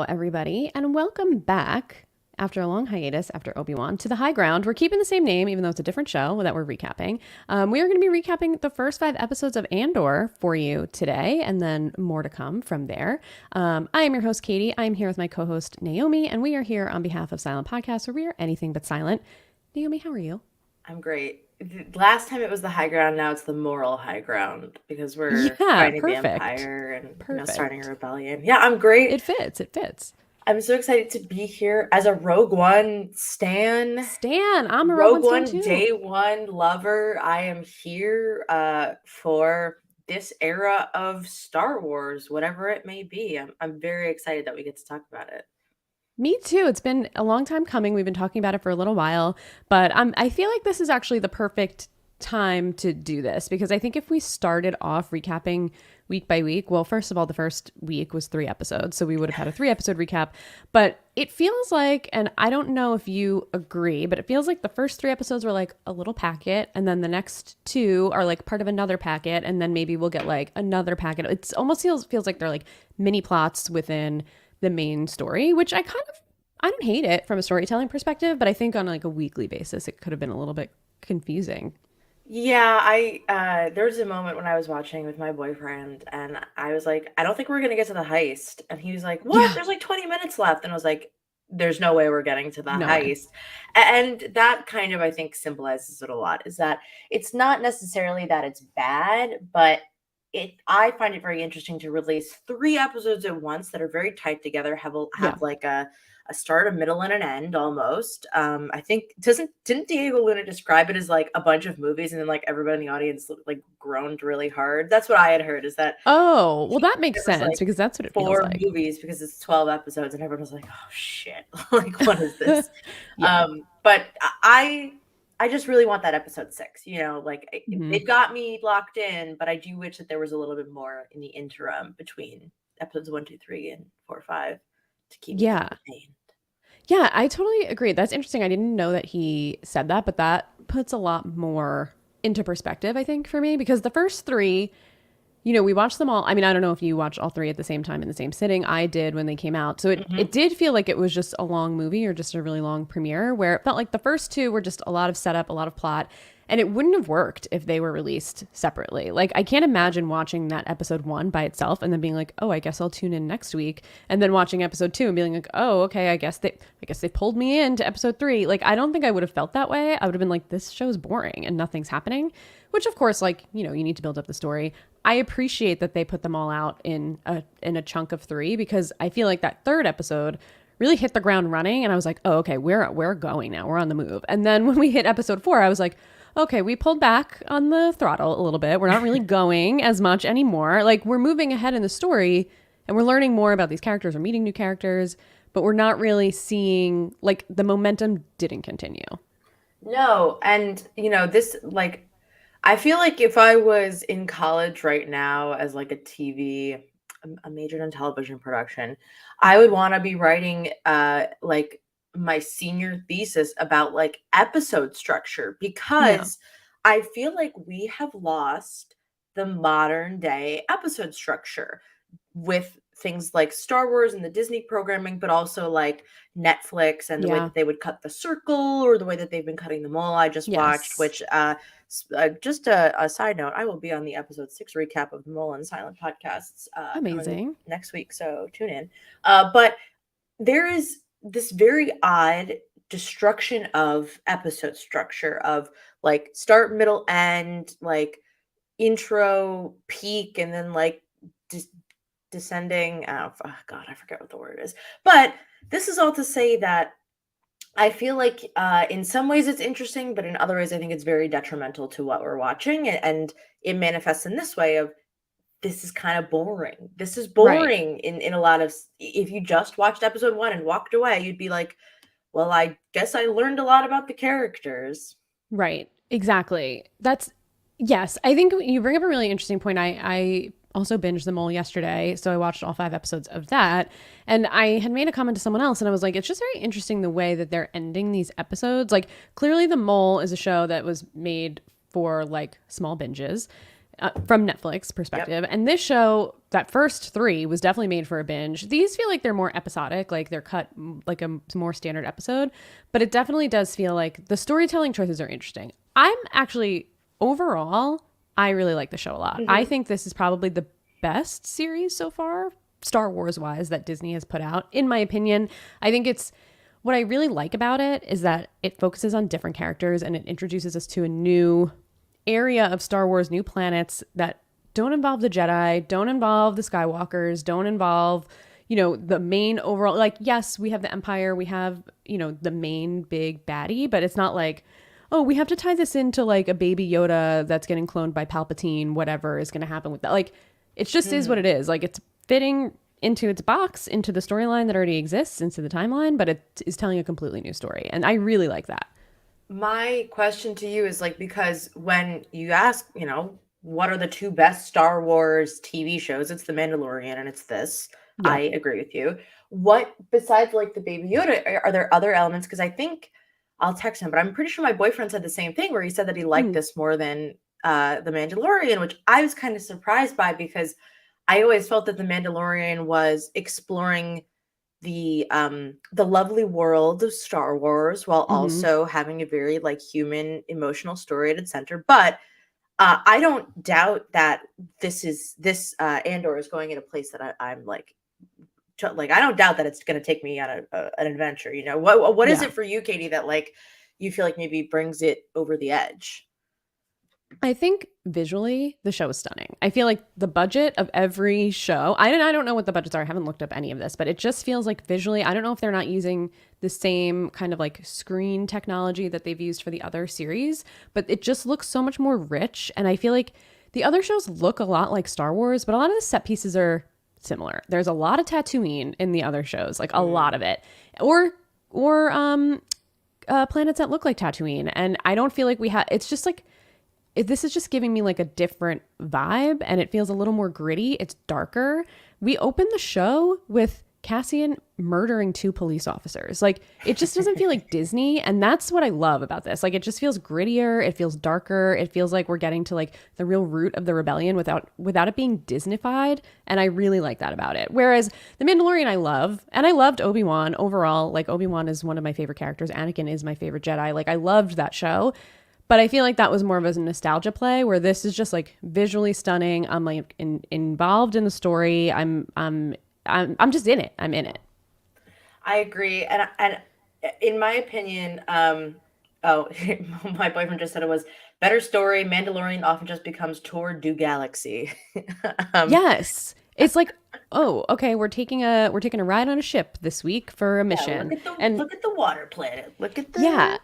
Hello, everybody, and welcome back after a long hiatus after Obi-Wan to the high ground. We're keeping the same name, even though it's a different show that we're recapping. We are going to be recapping the first 5 episodes of Andor for you today, and then more to come from there. I am your host, Katie. I am here with my co-host, Naomi, and we are here on behalf of Silent Podcast, where we are anything but silent. Naomi, how are you? I'm great. Last time it was the high ground, now it's the moral high ground because we're Yeah, fighting the perfect. Empire and starting a Perfect. rebellion. Yeah, I'm great. It fits. It fits. I'm so excited to be here as a Rogue One stan, Stan, I'm a Rogue Rogue One Stan One too. day one lover. I am here for this era of Star Wars, whatever it may be. I'm very excited that we get to talk about it. Me too. It's been a long time coming. We've been talking about it for a little while, but I feel like this is actually the perfect time to do this because I think if we started off recapping week by week, well, first of all, the first week was 3 episodes, so we would have had a 3 episode recap, but it feels like, and I don't know if you agree, but it feels like the first 3 episodes were like a little packet, and then the next two are like part of another packet, and then maybe we'll get like another packet. It's almost feels like they're like mini plots within the main story, which I don't hate it from a storytelling perspective, but I think on like a weekly basis it could have been a little bit confusing. Yeah, I there was a moment when I was watching with my boyfriend and I was like, I don't think we're gonna get to the heist. And he was like, what? Yeah, There's like 20 minutes left. And I was like, there's no way we're getting to the no way. heist. And that kind of I think symbolizes it a lot, is that it's not necessarily that it's bad, but I find it very interesting to release 3 episodes at once that are very tight together, Yeah. have like a start, a middle, and an end almost. I think didn't Diego Luna describe it as like a bunch of movies, and then like everybody in the audience like groaned really hard. That's what I had heard. Is that Oh, well, that there makes was sense like because that's what it feels four like. movies because it's 12 episodes, and everyone was like, "Oh shit, like what is this?" Yeah. But I just really want that episode 6. Mhm. They've got me locked in, but I do wish that there was a little bit more in the interim between episodes 1, 2, 3, and 4, 5 to keep me Yeah. entertained. Yeah, I totally agree. That's interesting. I didn't know that he said that, but that puts a lot more into perspective, I think, for me, because the first three, we watched them all. I mean, I don't know if you watched all three at the same time in the same sitting. I did when they came out. So it Mhm. did feel like it was just a long movie or just a really long premiere where it felt like the first two were just a lot of setup, a lot of plot. And it wouldn't have worked if they were released separately. Like, I can't imagine watching that episode 1 by itself and then being like, oh, I guess I'll tune in next week. And then watching episode 2 and being like, oh, okay, I guess they pulled me into episode 3. Like, I don't think I would have felt that way. I would have been like, this show's boring and nothing's happening, which of course, like, you need to build up the story. I appreciate that they put them all out in a chunk of 3 because I feel like that third episode really hit the ground running and I was like, "Oh, okay, we're going now. We're on the move." And then when we hit episode 4, I was like, "Okay, we pulled back on the throttle a little bit. We're not really going as much anymore. Like we're moving ahead in the story and we're learning more about these characters, we're meeting new characters, but we're not really seeing like the momentum didn't continue." No, and this like I feel like if I was in college right now as like a TV, a majored in television production, I would want to be writing like my senior thesis about like episode structure Yeah. because I feel like we have lost the modern day episode structure with things like Star Wars and the Disney programming, but also like Netflix and the way Yeah. that they would cut the circle or the way that they've been cutting them all. I just watched, Yes. which just a side note, I will be on the episode 6 recap of the Mole and Silent podcasts coming Amazing. next week, so tune in. But there is this very odd destruction of episode structure of like start, middle, end, like intro, peak, and then like descending. Oh God, I forget what the word is. But this is all to say that I feel like in some ways it's interesting, but in other ways I think it's very detrimental to what we're watching, and it manifests in this way of this is kind of boring. This is Right. boring in a lot of. If you just watched episode 1 and walked away, you'd be like, well, I guess I learned a lot about the characters. Right. Exactly. Yes. I think you bring up a really interesting point. I also binged The Mole yesterday. So I watched all 5 episodes of that. And I had made a comment to someone else and I was like, it's just very interesting the way that they're ending these episodes. Like, clearly, The Mole is a show that was made for like small binges. from Netflix Yep. perspective. And this show, that first three, was definitely made for a binge. These feel like they're more episodic, like they're cut like a more standard episode. But it definitely does feel like the storytelling choices are interesting. I'm actually, overall, I really like the show a lot. I Hmm. think this is probably the best series so far, Star Wars wise, that Disney has put out, in my opinion. I think it's what I really like about it is that it focuses on different characters and it introduces us to a new area of Star Wars, new planets that don't involve the Jedi, don't involve the Skywalkers, don't involve, the main overall. Like, yes, we have the Empire, we have, the main big baddie, but it's not like, oh, we have to tie this into like a baby Yoda that's getting cloned by Palpatine, whatever is going to happen with that. Like, it just is what Hmm. it is. Like, it's fitting into its box, into the storyline that already exists, into the timeline, but it is telling a completely new story. And I really like that. My question to you is like, because when you ask, what are the two best Star Wars TV shows? It's The Mandalorian and it's this. I Yep. agree with you. What besides like the Baby Yoda, are there other elements? Because I think I'll text him, but I'm pretty sure my boyfriend said the same thing where he said that he liked Mm, this more than The Mandalorian, which I was kind of surprised by because I always felt that The Mandalorian was exploring the lovely world of Star Wars while mm-hmm. also having a very like human emotional story at its center. But I don't doubt that this Andor is going in a place that I'm like like I don't doubt that it's going to take me on an adventure. What is Yeah. it for you, Katie, that like you feel like maybe brings it over the edge? I think visually the show is stunning. I feel like the budget of every show, I don't know what the budgets are. I haven't looked up any of this, but it just feels like visually, I don't know if they're not using the same kind of like screen technology that they've used for the other series, but it just looks so much more rich. And I feel like the other shows look a lot like Star Wars, but a lot of the set pieces are similar. There's a lot of Tatooine in the other shows, like a lot of Mm. it. Or planets that look like Tatooine. And I don't feel like we have, it's just like, this is just giving me like a different vibe and it feels a little more gritty. It's darker. We open the show with Cassian murdering two police officers. Like it just doesn't feel like Disney. And that's what I love about this. Like it just feels grittier. It feels darker. It feels like we're getting to like the real root of the rebellion without it being Disneyfied. And I really like that about it. Whereas The Mandalorian I love, and I loved Obi-Wan overall. Like Obi-Wan is one of my favorite characters. Anakin is my favorite Jedi. Like I loved that show. But I feel like that was more of a nostalgia play, where this is just like visually stunning. I'm like involved in the story. I'm just in it. I'm in it. I agree, and in my opinion, oh, my boyfriend just said it was better story. Mandalorian often just becomes tour du galaxy. um, Yes, it's like, oh, okay, we're taking a ride on a ship this week for a yeah, mission, and look at the water planet. Look at yeah, the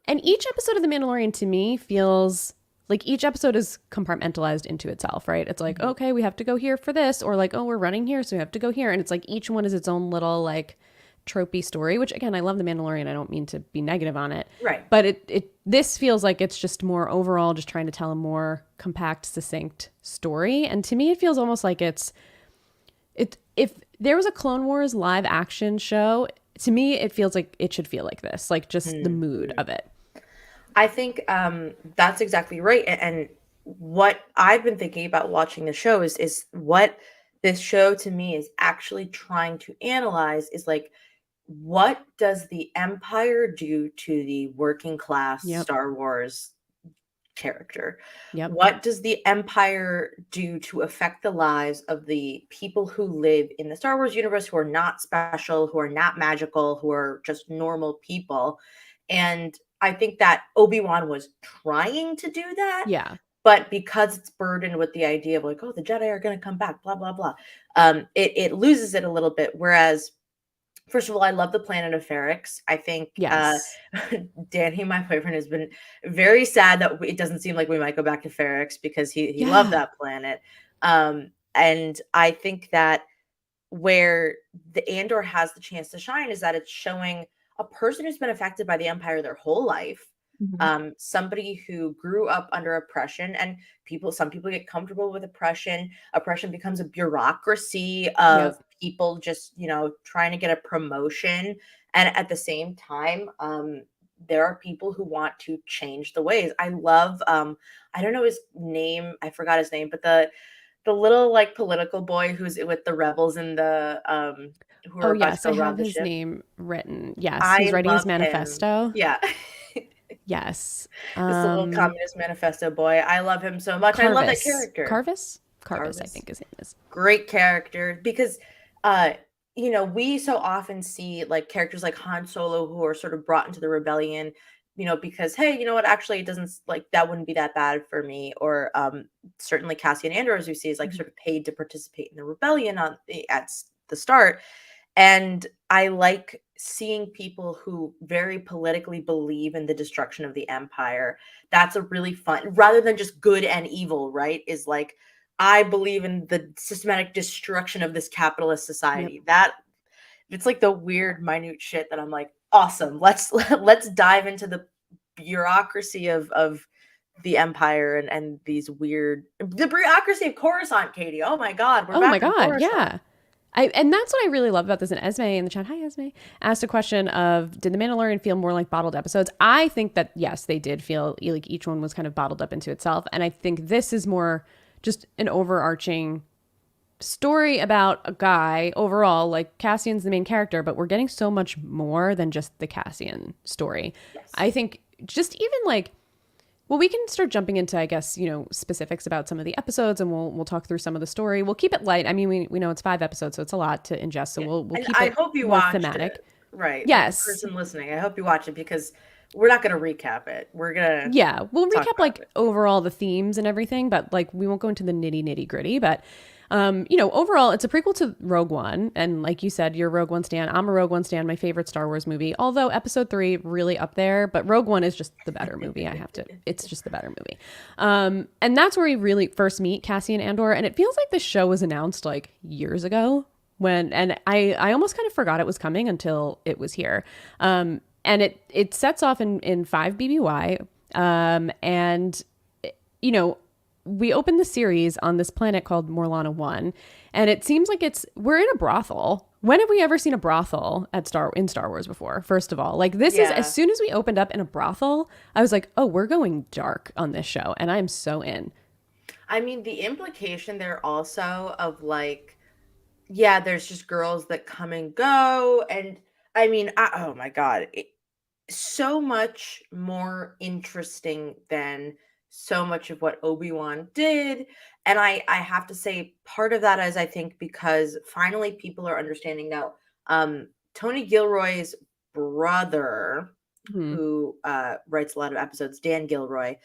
and each episode of The Mandalorian to me feels like each episode is compartmentalized into itself, right? It's like, Mhm. okay, we have to go here for this, or like, oh, we're running here, so we have to go here, and it's like each one is its own little like tropey story. Which again, I love The Mandalorian. I don't mean to be negative on it, Right. but it this feels like it's just more overall, just trying to tell a more compact, succinct story. And to me, it feels almost like it. If there was a Clone Wars live action show, to me, it feels like it should feel like this, like just the mood Mhm. of it. I think that's exactly right. And what I've been thinking about watching the show is what this show to me is actually trying to analyze is like what does the Empire do to the working class Yep. Star Wars character? Yep. What does the Empire do to affect the lives of the people who live in the Star Wars universe who are not special, who are not magical, who are just normal people? And I think that Obi-Wan was trying to do that, Yeah. but because it's burdened with the idea of like, oh, the Jedi are going to come back, blah blah blah, it loses it a little bit. Whereas first of all, I love the planet of Ferrix. I think Yes. Danny, my boyfriend, has been very sad that it doesn't seem like we might go back to Ferrix because he loved Yeah. that planet. And I think that where the Andor has the chance to shine is that it's showing a person who's been affected by the Empire their whole life, Mhm. somebody who grew up under oppression, and some people get comfortable with oppression. Oppression becomes a bureaucracy of Yep. people just trying to get a promotion, and at the same time, there are people who want to change the ways. I love I don't know his name, I forgot his name, but the little like political boy who's with the rebels in the who are Oh, about to yes, I go have rob the his ship. name written. Yes, he's I writing his love him. manifesto. Yeah. Yes. This little communist manifesto boy. I love him so much. I love that Carvis. character. Carvis? Carvis, I Carvis. think his name is. Great character because uh we so often see like characters like Han Solo who are sort of brought into the rebellion, because hey, you know what, actually it doesn't like that wouldn't be that bad for me, or certainly Cassian Andor, as we see, is like Mhm. sort of paid to participate in the rebellion at the start. And I like seeing people who very politically believe in the destruction of the empire. That's a really fun, rather than just good and evil, right? Is like, I believe in the systematic destruction of this capitalist Yep. society. That it's like the weird, minute shit that I'm like, awesome. Let's dive into the bureaucracy of the empire and these weird the bureaucracy of Coruscant, Katie. Oh my god, we're Oh my back in God. Coruscant. Yeah. And that's what I really love about this. And Esme in the chat, hi Esme, asked a question of, did The Mandalorian feel more like bottled episodes? I think that yes, they did feel like each one was kind of bottled up into itself. And I think this is more just an overarching story about a guy overall. Like Cassian's the main character, but we're getting so much more than just the Cassian story. Yes. I think just even like, well, we can start jumping into, I guess, specifics about some of the episodes, and we'll talk through some of the story. We'll keep it light. I mean, we know it's 5 episodes, so it's a lot to ingest. So Yeah. we'll And keep I it hope you more watched thematic. it. Right. The Yes. person listening, I hope you watch it because we're not going to recap it. We're going to Yeah, we'll talk recap about like it. overall the themes and everything, but like we won't go into the nitty gritty. But overall, it's a prequel to Rogue One, and like you said, you're a Rogue One stan. I'm a Rogue One stan. My favorite Star Wars movie, although Episode 3 really up there, but Rogue One is just the better movie. It's just the better movie. And that's where we really first meet Cassian Andor, and it feels like this show was announced like years ago and I almost kind of forgot it was coming until it was here. And it sets off in 5 BBY. And, you know, we open the series on this planet called Morlana 1. And it seems like we're in a brothel. When have we ever seen a brothel in Star Wars before? First of all, like this is, as Yeah. soon as we opened up in a brothel, I was like, oh, we're going dark on this show. And I'm so in. I mean, the implication there also of like, yeah, there's just girls that come and go. And I mean, oh my God. So much more interesting than so much of what Obi-Wan did. And I have to say part of that is I think because finally people are understanding now Tony Gilroy's brother, Hmm. who writes a lot of episodes, Dan Gilroy,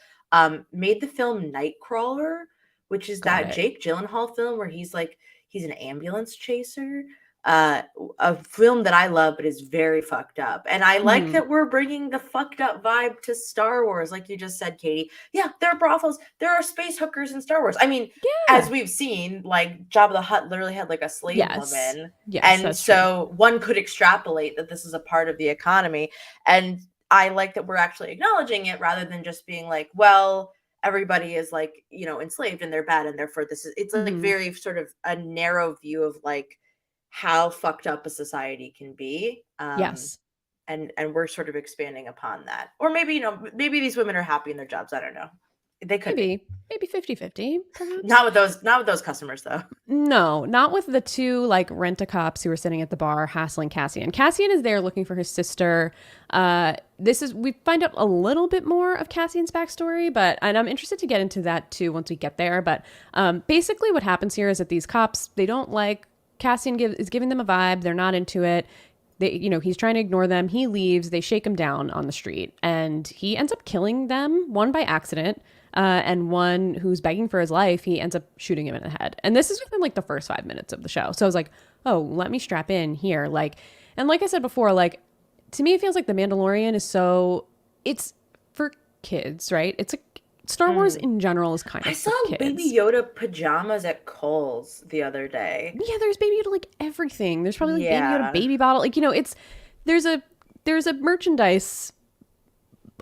made the film Nightcrawler, which is Got that it. Jake Gyllenhaal film where he's an ambulance chaser. Uh, a film that I love, but is very fucked up. And I like Hmm. that we're bringing the fucked up vibe to Star Wars, like you just said, Katie. Yeah, there are brothels, there are space hookers in Star Wars. I mean, as Yeah. we've seen, like Jabba the Hutt literally had like a slave Yes. woman, Yes, and that's true. so one could extrapolate that this is a part of the economy. And I like that we're actually acknowledging it rather than just being like, well, everybody is like, enslaved and they're bad and therefore this is it's like Hmm. very sort of a narrow view of like how fucked up a society can be. Yes. And we're sort of expanding upon that. Or maybe, maybe these women are happy in their jobs. I don't know. They could be. Maybe 50-50, perhaps. Not with those customers though. No, not with the two like rent-a-cops who are sitting at the bar hassling Cassian. Cassian is there looking for his sister. We find out a little bit more of Cassian's backstory, and I'm interested to get into that too once we get there. But basically, what happens here is that these cops, they don't like Cassian is giving them a vibe. They're not into it. He's trying to ignore them. He leaves. They shake him down on the street, and he ends up killing them. One by accident, and one who's begging for his life. He ends up shooting him in the head. And this is within like the first 5 minutes of the show. So I was like, oh, let me strap in here. And like I said before, like to me, it feels like The Mandalorian it's for kids, right? It's a Star Wars Mm. in general is kind I of saw for Baby kids. Yoda pajamas at Kohl's the other day. Yeah, there's Baby Yoda like everything. There's probably like Baby Yoda Yeah. baby bottle. Like there's a merchandise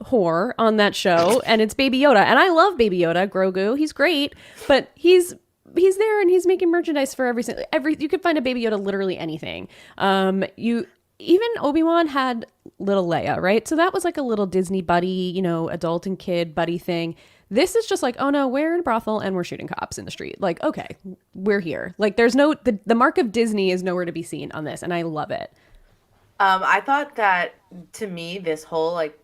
whore on that show, and it's Baby Yoda, and I love Baby Yoda. Grogu, he's great, but he's there and he's making merchandise for every you could find a Baby Yoda literally anything. even Obi-Wan had little Leia, right? So that was like a little Disney buddy, adult and kid buddy thing. This is just like, oh no, we're in a brothel and we're shooting cops in the street. Like, okay, we're here. Like, there's no, the mark of Disney is nowhere to be seen on this. And I love it. I thought that to me, this whole like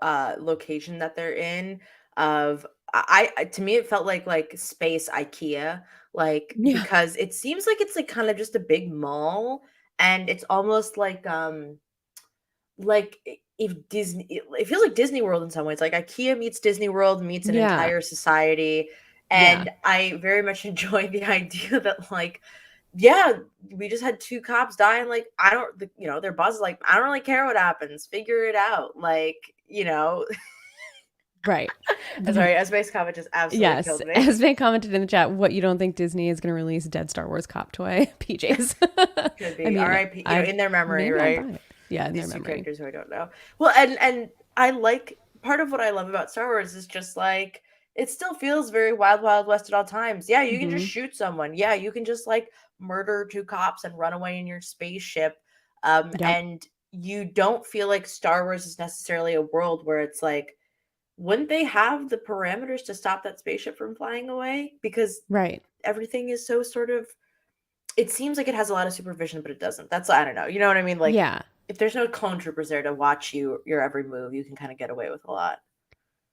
location that they're in of to me it felt like space IKEA, like Yeah. because it seems like it's like kind of just a big mall, and it's almost like if Disney, it feels like Disney World in some ways. Like IKEA meets Disney World meets an Yeah. entire society. Yeah. And I very much enjoy the idea that like, yeah, we just had two cops die, and like I don't, their boss is like, I don't really care what happens, figure it out, like, Right. Sorry, Space Comment just absolutely Yes. killed me. As they commented in the chat, what, you don't think Disney is going to release a dead Star Wars cop toy PJs? Could I be mean, R.I.P. In their memory, maybe I'd right? buy it. Yeah, in their These two memory. characters who I don't know. Well, and I like, part of what I love about Star Wars is just like it still feels very wild, wild west at all times. Yeah, you can just Hmm. shoot someone. Yeah, you can just like murder two cops and run away in your spaceship. Yep. And you don't feel like Star Wars is necessarily a world where it's like, wouldn't they have the parameters to stop that spaceship from flying away? Because Right. everything is so sort of, it seems like it has a lot of supervision, but it doesn't. That's, I don't know. You know what I mean? Like, Yeah. if there's no clone troopers there to watch your every move, you can kind of get away with a lot.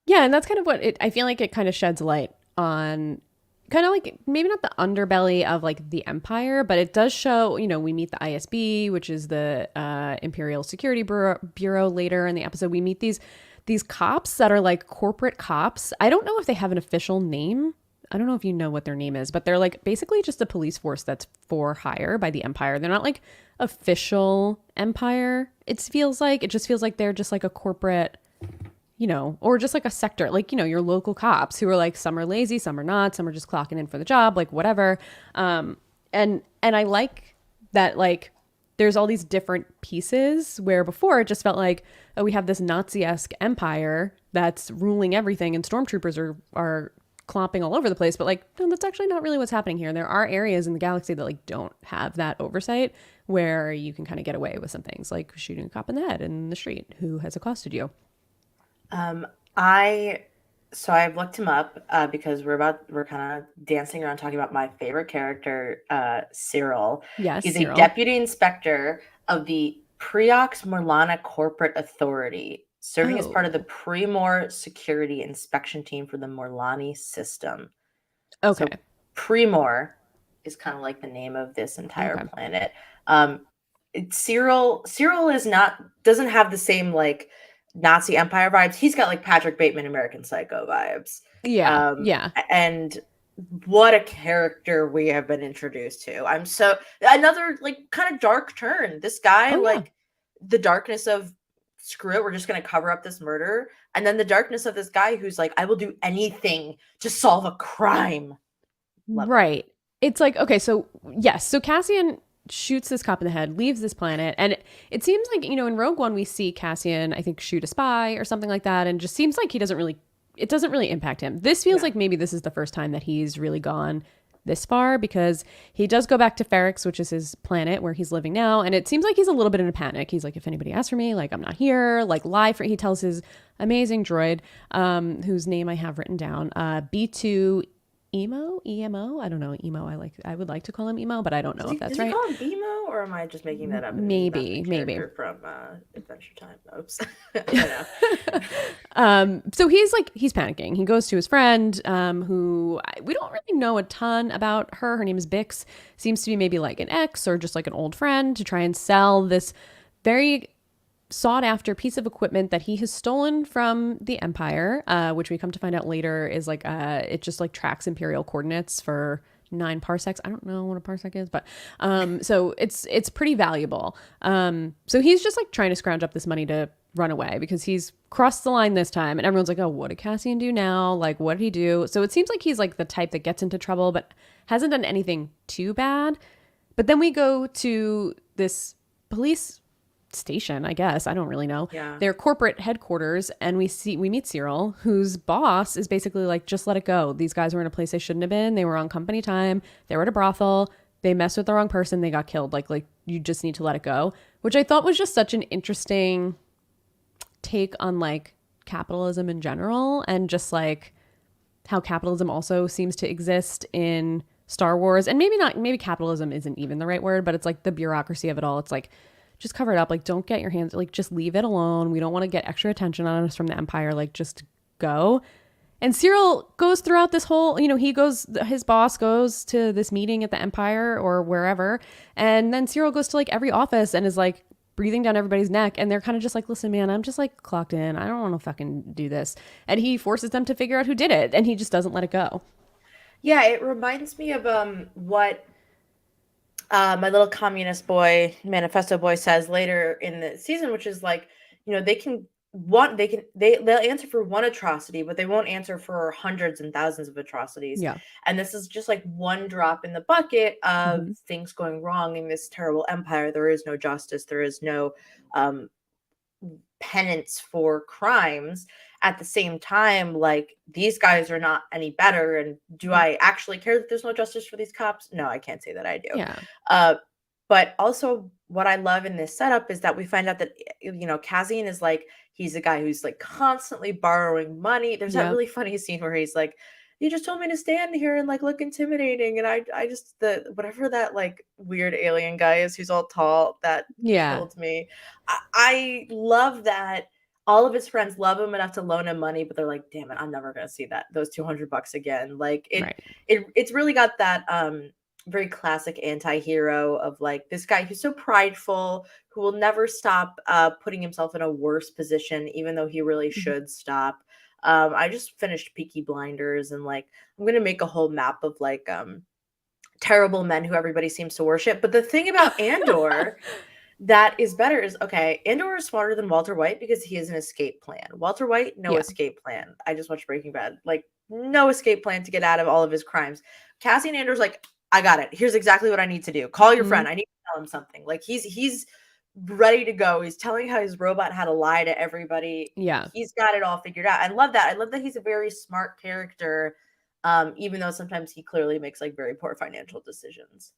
Yeah, and that's kind of what I feel like it kind of sheds light on, kind of like maybe not the underbelly of like the Empire, but it does show, we meet the ISB, which is the Imperial Security Bureau later in the episode. We meet these cops that are like corporate cops. I don't know if they have an official name. I don't know if you know what their name is, but they're like basically just a police force that's for hire by the Empire. They're not like official Empire. It just feels like they're just like a corporate, or just like a sector, like, your local cops who are like, some are lazy, some are not, some are just clocking in for the job, like whatever. And I like that, like, there's all these different pieces where before it just felt like, oh, we have this Nazi-esque empire that's ruling everything and stormtroopers are clomping all over the place. But like, no, that's actually not really what's happening here. There are areas in the galaxy that like don't have that oversight where you can kind of get away with some things like shooting a cop in the head in the street who has accosted you. Um, I I've looked him up because we're kind of dancing around talking about my favorite character, Cyril. Yes, He's a Cyril. deputy inspector of the Preox Morlana Corporate Authority, serving as part of the Oh, Premor Security Inspection Team for the Morlani system. So okay. Premor is kind of like the name of this entire Okay. planet. Um, Cyril is not, doesn't have the same like Nazi Empire vibes. He's got like Patrick Bateman American Psycho vibes. Yeah. Yeah. And what a character we have been introduced to. I'm so, another like kind of dark turn. This guy, Oh, yeah. like the darkness of, screw it, we're just going to cover up this murder, and then the darkness of this guy who's like, I will do anything to solve a crime. Love it. Right. It's like, okay, so yes. So Cassian shoots this cop in the head, leaves this planet. And it seems like, in Rogue One, we see Cassian, I think, shoot a spy or something like that. And just seems like it doesn't really impact him. This feels Yeah. like maybe this is the first time that he's really gone this far because he does go back to Ferrix, which is his planet where he's living now. And it seems like he's a little bit in a panic. He's like, if anybody asks for me, like, I'm not here, like, he tells his amazing droid, whose name I have written down, B2 Emo. I don't know. Emo. I would like to call him Emo, but I don't know if that's Does he right. call him BMO, or am I just making that up? And he's not the Maybe. character from Adventure Time. Oops. I know. So he's panicking. He goes to his friend, who we don't really know a ton about her. Her name is Bix. Seems to be maybe like an ex or just like an old friend to try and sell this very sought after piece of equipment that he has stolen from the Empire, which we come to find out later is like it just like tracks Imperial coordinates for 9 parsecs. I don't know what a parsec is, but so it's pretty valuable. So he's just like trying to scrounge up this money to run away because he's crossed the line this time, and everyone's like, oh, what did Cassian do now? Like, what did he do? So it seems like he's like the type that gets into trouble but hasn't done anything too bad. But then we go to this police station, I guess. I don't really know. Yeah. Their corporate headquarters, and we meet Cyril, whose boss is basically like, just let it go. These guys were in a place they shouldn't have been. They were on company time. They were at a brothel. They messed with the wrong person. They got killed. Like you just need to let it go, which I thought was just such an interesting take on like capitalism in general, and just like how capitalism also seems to exist in Star Wars. And maybe not, maybe capitalism isn't even the right word, but it's like the bureaucracy of it all. It's like, just cover it up. Like, don't get your hands, like, just leave it alone. We don't want to get extra attention on us from the Empire. Like, just go. And Cyril goes throughout this whole, his boss goes to this meeting at the Empire or wherever. And then Cyril goes to like every office and is like breathing down everybody's neck. And they're kind of just like, listen, man, I'm just like clocked in. I don't want to fucking do this. And he forces them to figure out who did it. And he just doesn't let it go. Yeah, it reminds me of what my little communist boy, manifesto boy, says later in the season, which is like, they'll answer for one atrocity, but they won't answer for hundreds and thousands of atrocities. Yeah. And this is just like one drop in the bucket of Mm-hmm. things going wrong in this terrible empire. There is no justice. There is no um, penance for crimes. At the same time, like, these guys are not any better. And do I actually care that there's no justice for these cops? No, I can't say that I do. Yeah. Uh, but also, what I love in this setup is that we find out that, Cassian is like, he's a guy who's like constantly borrowing money. There's that Yep. really funny scene where he's like, you just told me to stand here and like look intimidating. And I just, whatever that like weird alien guy is who's all tall, that Yeah. killed me. I love that all of his friends love him enough to loan him money, but they're like, damn it, I'm never gonna see those $200 again. Like, Right. it's really got that very classic anti-hero of like this guy who's so prideful, who will never stop putting himself in a worse position, even though he really Mhm. should stop. I just finished Peaky Blinders, and like, I'm gonna make a whole map of like terrible men who everybody seems to worship. But the thing about Andor that is better is, okay, Andor is smarter than Walter White because he has an escape plan. Walter White, no Yeah. escape plan. I just watched Breaking Bad. Like, no escape plan to get out of all of his crimes. Cassian Andor's like, I got it. Here's exactly what I need to do. Call your Mhm. friend. I need to tell him something. Like, he's ready to go. He's telling how his robot had to lie to everybody. Yeah. He's got it all figured out. I love that. I love that he's a very smart character, even though sometimes he clearly makes like very poor financial decisions.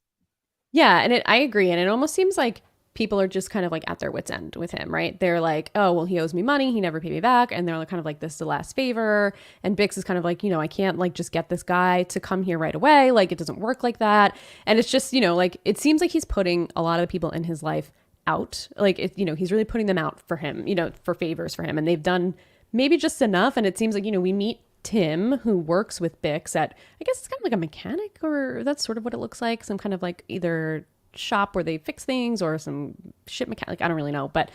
Yeah, and I agree, and it almost seems like people are just kind of like at their wits end with him, right? They're like, oh, well, he owes me money, he never paid me back, and they're like, kind of like, this is the last favor. And Bix is kind of like, I can't like just get this guy to come here right away. Like, it doesn't work like that. And it's just, like, it seems like he's putting a lot of the people in his life out. Like, he's really putting them out for him, for favors for him, and they've done maybe just enough. And it seems like, we meet Tim, who works with Bix at, I guess it's kind of like a mechanic, or that's sort of what it looks like. Some kind of like either shop where they fix things or some ship mechanic. I don't really know. But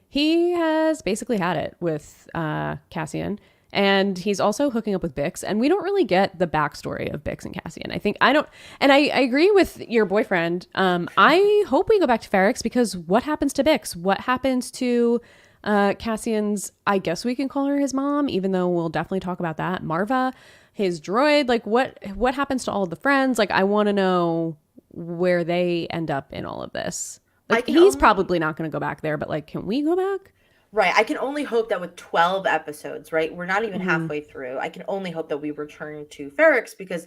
he has basically had it with Cassian. And he's also hooking up with Bix. And we don't really get the backstory of Bix and Cassian. I agree with your boyfriend. I hope we go back to Ferrex, because what happens to Bix? What happens to Cassian's, I guess we can call her his mom, even though we'll definitely talk about that, Marva, his droid? Like, what happens to all of the friends? Like, I want to know where they end up in all of this. I Like, can he's only probably not going to go back there, but like, can we go back? Right. I can only hope that with 12 episodes, right? We're not even Mm-hmm. halfway through. I can only hope that we return to Ferrex because,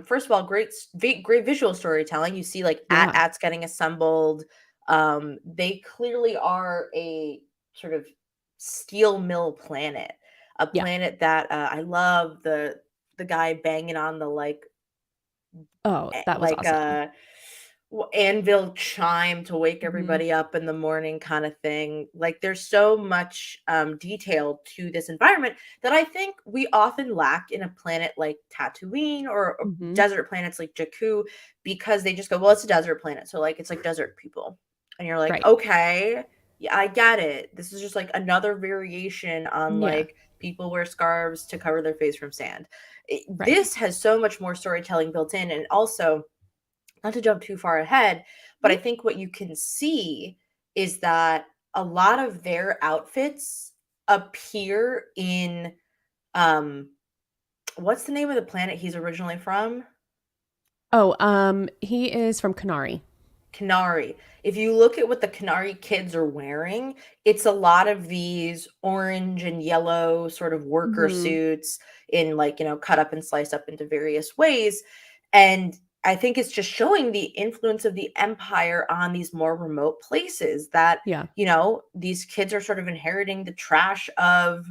first of all, great visual storytelling. You see, like, Yeah. AT-ATs getting assembled. They clearly are a sort of steel mill planet, a Yeah. planet that I love the guy banging on the Oh, that was like awesome. anvil chime to wake Mm-hmm. everybody up in the morning kind of thing. Like, there's so much detail to this environment that I think we often lack in a planet like Tatooine or Mm-hmm. desert planets like Jakku, because they just go, well, it's a desert planet, so like it's like desert people. And you're like, Right. okay, yeah, I get it. This is just like another variation on Yeah. like people wear scarves to cover their face from sand. Right. This has so much more storytelling built in. And also, not to jump too far ahead, but I Mm-hmm. think what you can see is that a lot of their outfits appear in um what's the name of the planet he's originally from? Oh, he is from Canary. Canary. If you look at what the Canary kids are wearing, it's a lot of these orange and yellow sort of worker Mm-hmm. suits in like, cut up and sliced up into various ways. And I think it's just showing the influence of the empire on these more remote places that, Yeah. these kids are sort of inheriting the trash of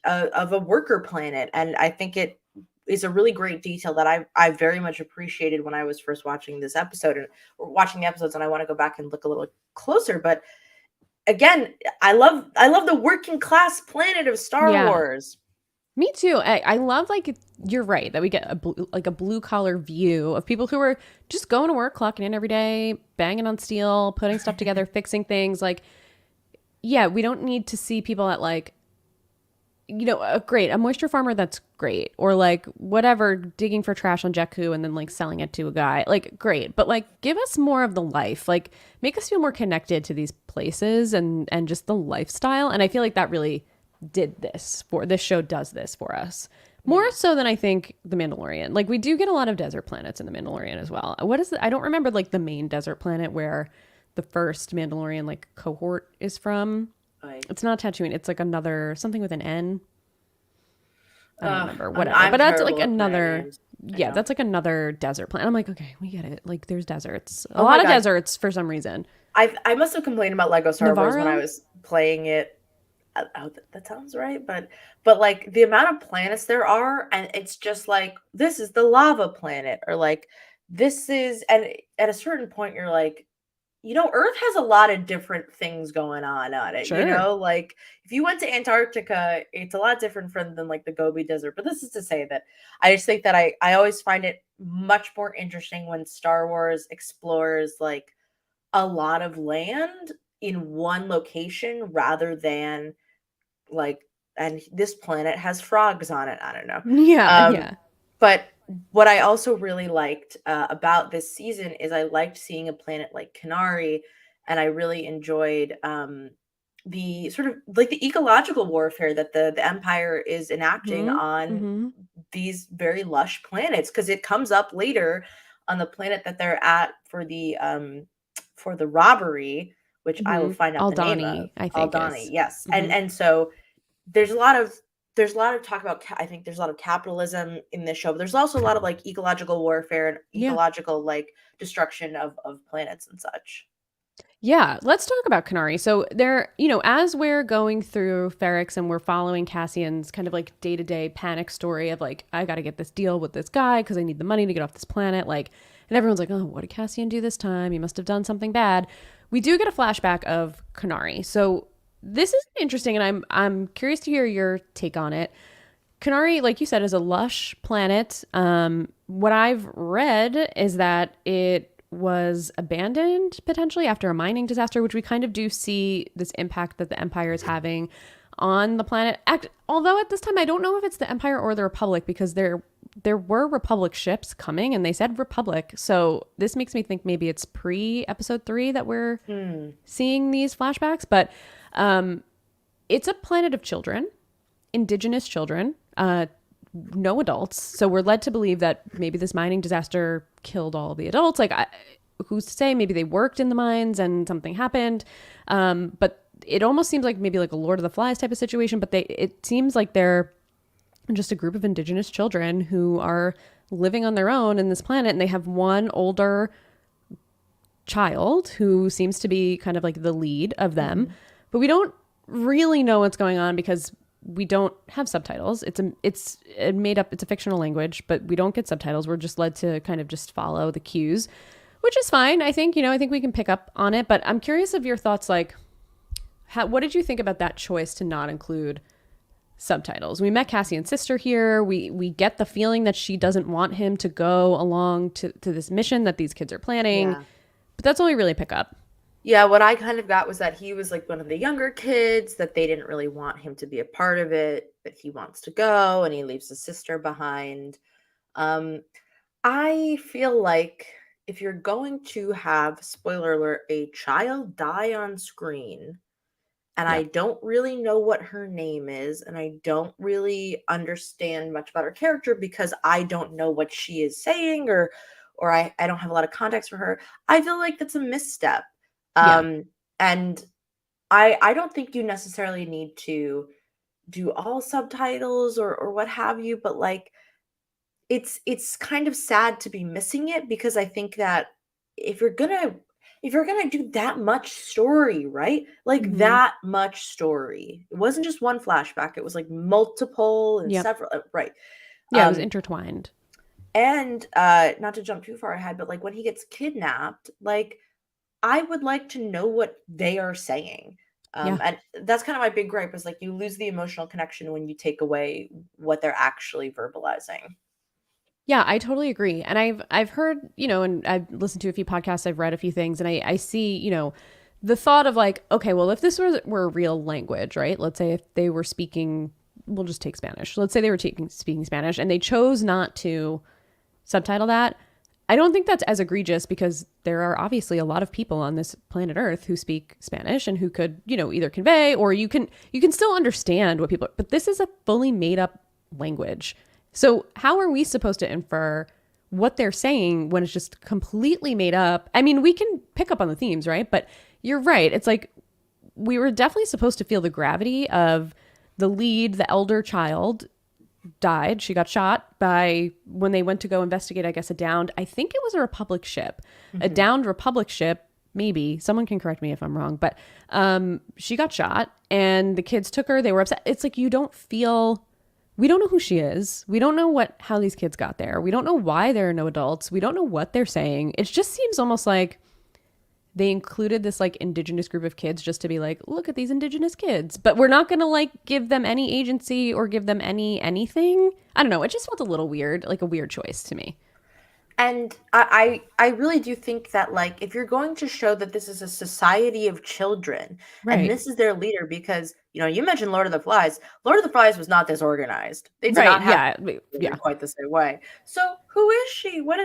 a worker planet. And I think it is a really great detail that I very much appreciated when I was first watching this episode and or watching the episodes, and I want to go back and look a little closer. But again, I love the working class planet of Star Yeah. Wars. Me too. I love like you're right that we get a blue collar view of people who are just going to work, clocking in every day, banging on steel, putting stuff together, fixing things. Like, yeah, we don't need to see people at like, a moisture farmer that's great, or like whatever, digging for trash on Jakku and then like selling it to a guy. Like, great, but like give us more of the life. Like, make us feel more connected to these places and just the lifestyle. And I feel like that really did this show does this for us Yeah. more so than I think The Mandalorian. Like, we do get a lot of desert planets in The Mandalorian as well. What is I don't remember like the main desert planet where the first Mandalorian like cohort is from. Like, It's not Tatooine. It's like another something with an N. I don't remember. Whatever. I'm But that's like terrible with planet another. names. I Yeah, know. that's like another desert planet. I'm like, okay, we get it. Like, there's deserts. A Oh my lot of god, deserts for some reason. I must have complained about Lego Star Wars when I Navarro. was playing it. Oh, that sounds right, but like the amount of planets there are, and it's just like this is the lava planet, or like this is, and at a certain point you're like, Earth has a lot of different things going on it. Sure. Like if you went to Antarctica, it's a lot different from than like the Gobi Desert. But this is to say that I just think that I always find it much more interesting when Star Wars explores like a lot of land in one location rather than like, and this planet has frogs on it. I don't know. Yeah, Um, yeah. but what I also really liked about this season is I liked seeing a planet like Canary, and I really enjoyed the sort of like the ecological warfare that the Empire is enacting Hmm. on Hmm. these very lush planets, because it comes up later on the planet that they're at for the robbery, which I will Hmm. find out the name of. Aldani, I think Aldani, is. yes. Hmm. And so there's a lot of talk about I think there's a lot of capitalism in this show, but there's also a lot of like ecological warfare and Yeah. ecological like destruction of planets and such. Yeah, let's talk about Canary. So there, as we're going through Ferrex and we're following Cassian's kind of like day-to-day panic story of like, I got to get this deal with this guy because I need the money to get off this planet. Like, and everyone's like, oh, what did Cassian do this time? He must have done something bad. We do get a flashback of Canary. So this is interesting, and I'm curious to hear your take on it. Canary, like you said, is a lush planet. What I've read is that it was abandoned potentially after a mining disaster, which we kind of do see this impact that the Empire is having on the planet. Although at this time, I don't know if it's the Empire or the Republic, because there were Republic ships coming and they said Republic. So this makes me think maybe it's pre episode 3 that we're Hmm. seeing these flashbacks. But it's a planet of children, indigenous children, no adults. So we're led to believe that maybe this mining disaster killed all the adults. Like, who's to say? Maybe they worked in the mines and something happened. But it almost seems like maybe like a Lord of the Flies type of situation. But it seems like they're just a group of indigenous children who are living on their own in this planet, and they have one older child who seems to be kind of like the lead of them. Mhm. But we don't really know what's going on because we don't have subtitles. It's a made up, it's a fictional language, but we don't get subtitles. We're just led to kind of just follow the cues, which is fine. I think, I think we can pick up on it, but I'm curious of your thoughts. Like, what did you think about that choice to not include subtitles? We met Cassian's sister here. We get the feeling that she doesn't want him to go along to this mission that these kids are planning, Yeah. but that's all we really pick up. Yeah, what I kind of got was that he was like one of the younger kids, that they didn't really want him to be a part of it, that he wants to go and he leaves his sister behind. Um, I feel like if you're going to have, spoiler alert, a child die on screen, and I Yep. don't really know what her name is, and I don't really understand much about her character because I don't know what she is saying, or I don't have a lot of context for her. I feel like that's a misstep. Yeah. Um, and I don't think you necessarily need to do all subtitles or what have you, but like it's kind of sad to be missing it, because I think that if you're gonna if you're gonna do that much story, right? Like Mm-hmm. that much story. It wasn't just one flashback, it was like multiple and Yep. several, right. Yeah, it was Um intertwined. and not to jump too far ahead, but like when he gets kidnapped, like I would like to know what they are saying. Yeah. And that's kind of my big gripe, is like you lose the emotional connection when you take away what they're actually verbalizing. Yeah, I totally agree. And I've heard, and I've listened to a few podcasts, I've read a few things, and I see, the thought of like, okay, well, if this were a real language, right? Let's say if they were speaking, we'll just take Spanish. Let's say they were speaking Spanish and they chose not to subtitle that. I don't think that's as egregious, because there are obviously a lot of people on this planet Earth who speak Spanish and who could, either convey, or you can still understand what people, but this is a fully made up language. So how are we supposed to infer what they're saying when it's just completely made up? I mean, we can pick up on the themes, right? But you're right. It's like we were definitely supposed to feel the gravity of the lead, the elder child, died. She got shot by, when they went to go investigate, I guess, a downed, I think it was a Republic ship, a Mhm. downed Republic ship. Maybe someone can correct me if I'm wrong, but she got shot and the kids took her. They were upset. It's like you don't feel. We don't know who she is. We don't know how these kids got there. We don't know why there are no adults. We don't know what they're saying. It just seems almost like they included this like indigenous group of kids just to be like, look at these indigenous kids, but we're not going to like give them any agency or give them anything. I don't know. It just felt a little weird, like a weird choice to me. And I really do think that, like, if you're going to show that this is a society of children and Right. this is their leader, because you mentioned Lord of the Flies. Lord of the Flies was not this organized. They did Right. not have Yeah. leader Yeah. quite the same way. So who is she? What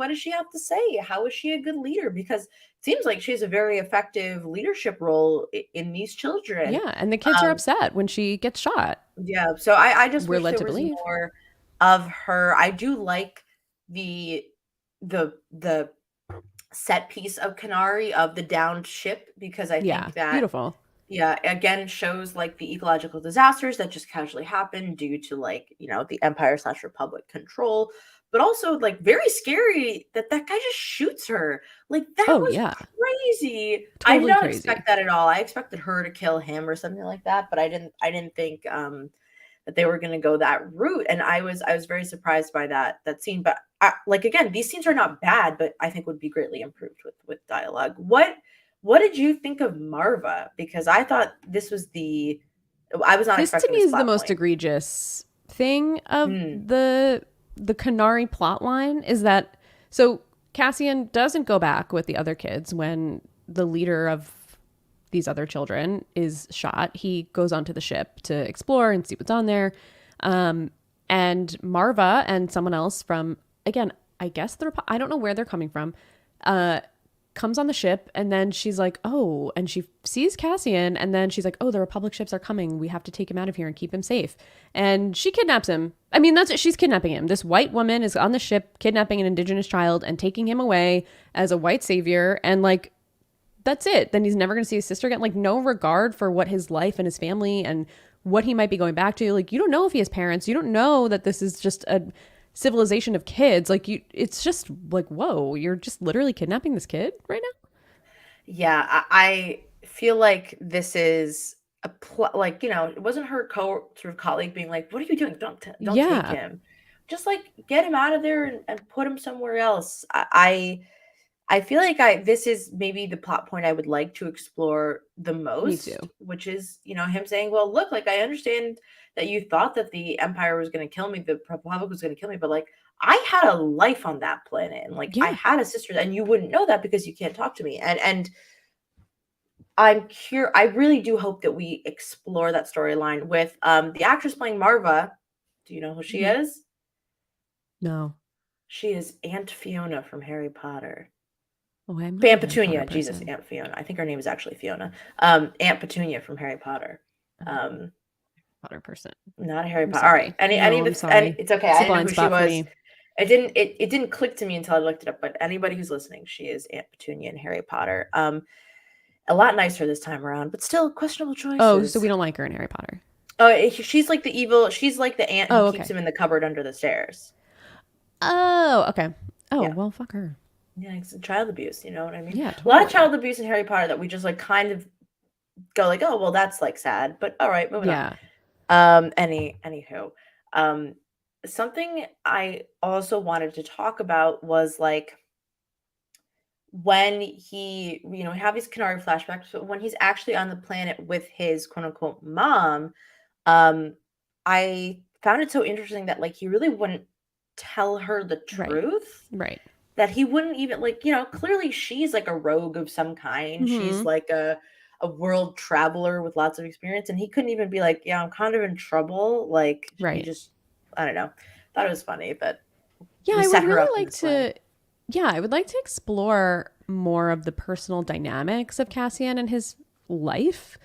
does she have to say? How is she a good leader? Because it seems like she has a very effective leadership role in these children. Yeah. And the kids are Um, upset when she gets shot. yeah, so I just We're wish led there to was believe. more of her. I do like the the set piece of Canary, of the downed ship, because I Yeah. think that, Beautiful. yeah, again, it shows like the ecological disasters that just casually happen due to, like, the Empire/Republic control, but also like very scary that that guy just shoots her. Like that Oh, was yeah. crazy. I did Totally not crazy. expect that at all. I expected her to kill him or something like that, but I didn't think that they were going to go that route, and I was very surprised by that scene. But like, again, these scenes are not bad, but I think would be greatly improved with dialogue. What did you think of Marva? Because I thought this was the I was not This to expecting me this is the plot most point. egregious thing of Mm, the Canary plot line is that so Cassian doesn't go back with the other kids when the leader of these other children is shot. He goes onto the ship to explore and see what's on there. Um, and Marva and someone else from, again, I guess I don't know where they're coming from, uh, comes on the ship, and then she's like, oh, and she sees Cassian, and then she's like, oh, the Republic ships are coming. We have to take him out of here and keep him safe. And she kidnaps him. I mean, that's it. She's kidnapping him. This white woman is on the ship kidnapping an indigenous child and taking him away as a white savior. And like, that's it. Then he's never going to see his sister again. Like, no regard for what his life and his family and what he might be going back to. Like, you don't know if he has parents. You don't know that this is just a civilization of kids. Like, it's just like, whoa, you're just literally kidnapping this kid right now. yeah, I feel like this is like, it wasn't her sort of colleague being like, "What are you doing? Don't take Yeah, him." Just like get him out of there and put him somewhere else. I feel like this is maybe the plot point I would like to explore the me too. most, which is, him saying, "Well, look, like I understand that you thought that the Empire was going to kill me, the Republic was going to kill me, but like I had a life on that planet, and like I Yeah. had a sister, and you wouldn't know that because you can't talk to me." And I'm curious. I really do hope that we explore that storyline with the actress playing Marva. Do you know who she Mhm. is? No. She is Aunt Fiona from Harry Potter. Oh, I'm not a Aunt Harry Potter Petunia, Jesus, person. Aunt Fiona. I think her name is actually Fiona. Aunt Petunia from Harry Potter. I'm not Um, a Potter person. not a Harry I'm Potter. All right. sorry. Any No, of I'm the any, sorry. it's okay. It's I a didn't know blind who she spot for was. me. It didn't click to me until I looked it up. But anybody who's listening, she is Aunt Petunia in Harry Potter. A lot nicer this time around, but still questionable Oh, so choices. we don't like her in Harry Potter. Oh, she's like the evil. She's like the aunt who Oh, keeps okay. him in the cupboard under the stairs. Oh, okay. Oh, Yeah. well, fuck her. Yeah, it's child abuse, you know what I mean? Yeah, A lot of totally. child abuse in Harry Potter that we just like kind of go like, oh well, that's like sad, but all right, moving on. Yeah. Anywho, um, something I also wanted to talk about was like when he, you know, have these Canary flashbacks, but when he's actually on the planet with his quote unquote mom, um, I found it so interesting that like he really wouldn't tell her the Right. truth. Right. That he wouldn't even like, you know, clearly she's like a rogue of some kind. She's Mm-hmm. like a world traveler with lots of experience, and he couldn't even be like, yeah, I'm kind of in trouble. Like he Right. just, I don't know. Thought it was funny, but Yeah, we I would set her up really in like this way. to. Yeah, I would like to explore more of the personal dynamics of Cassian and his life,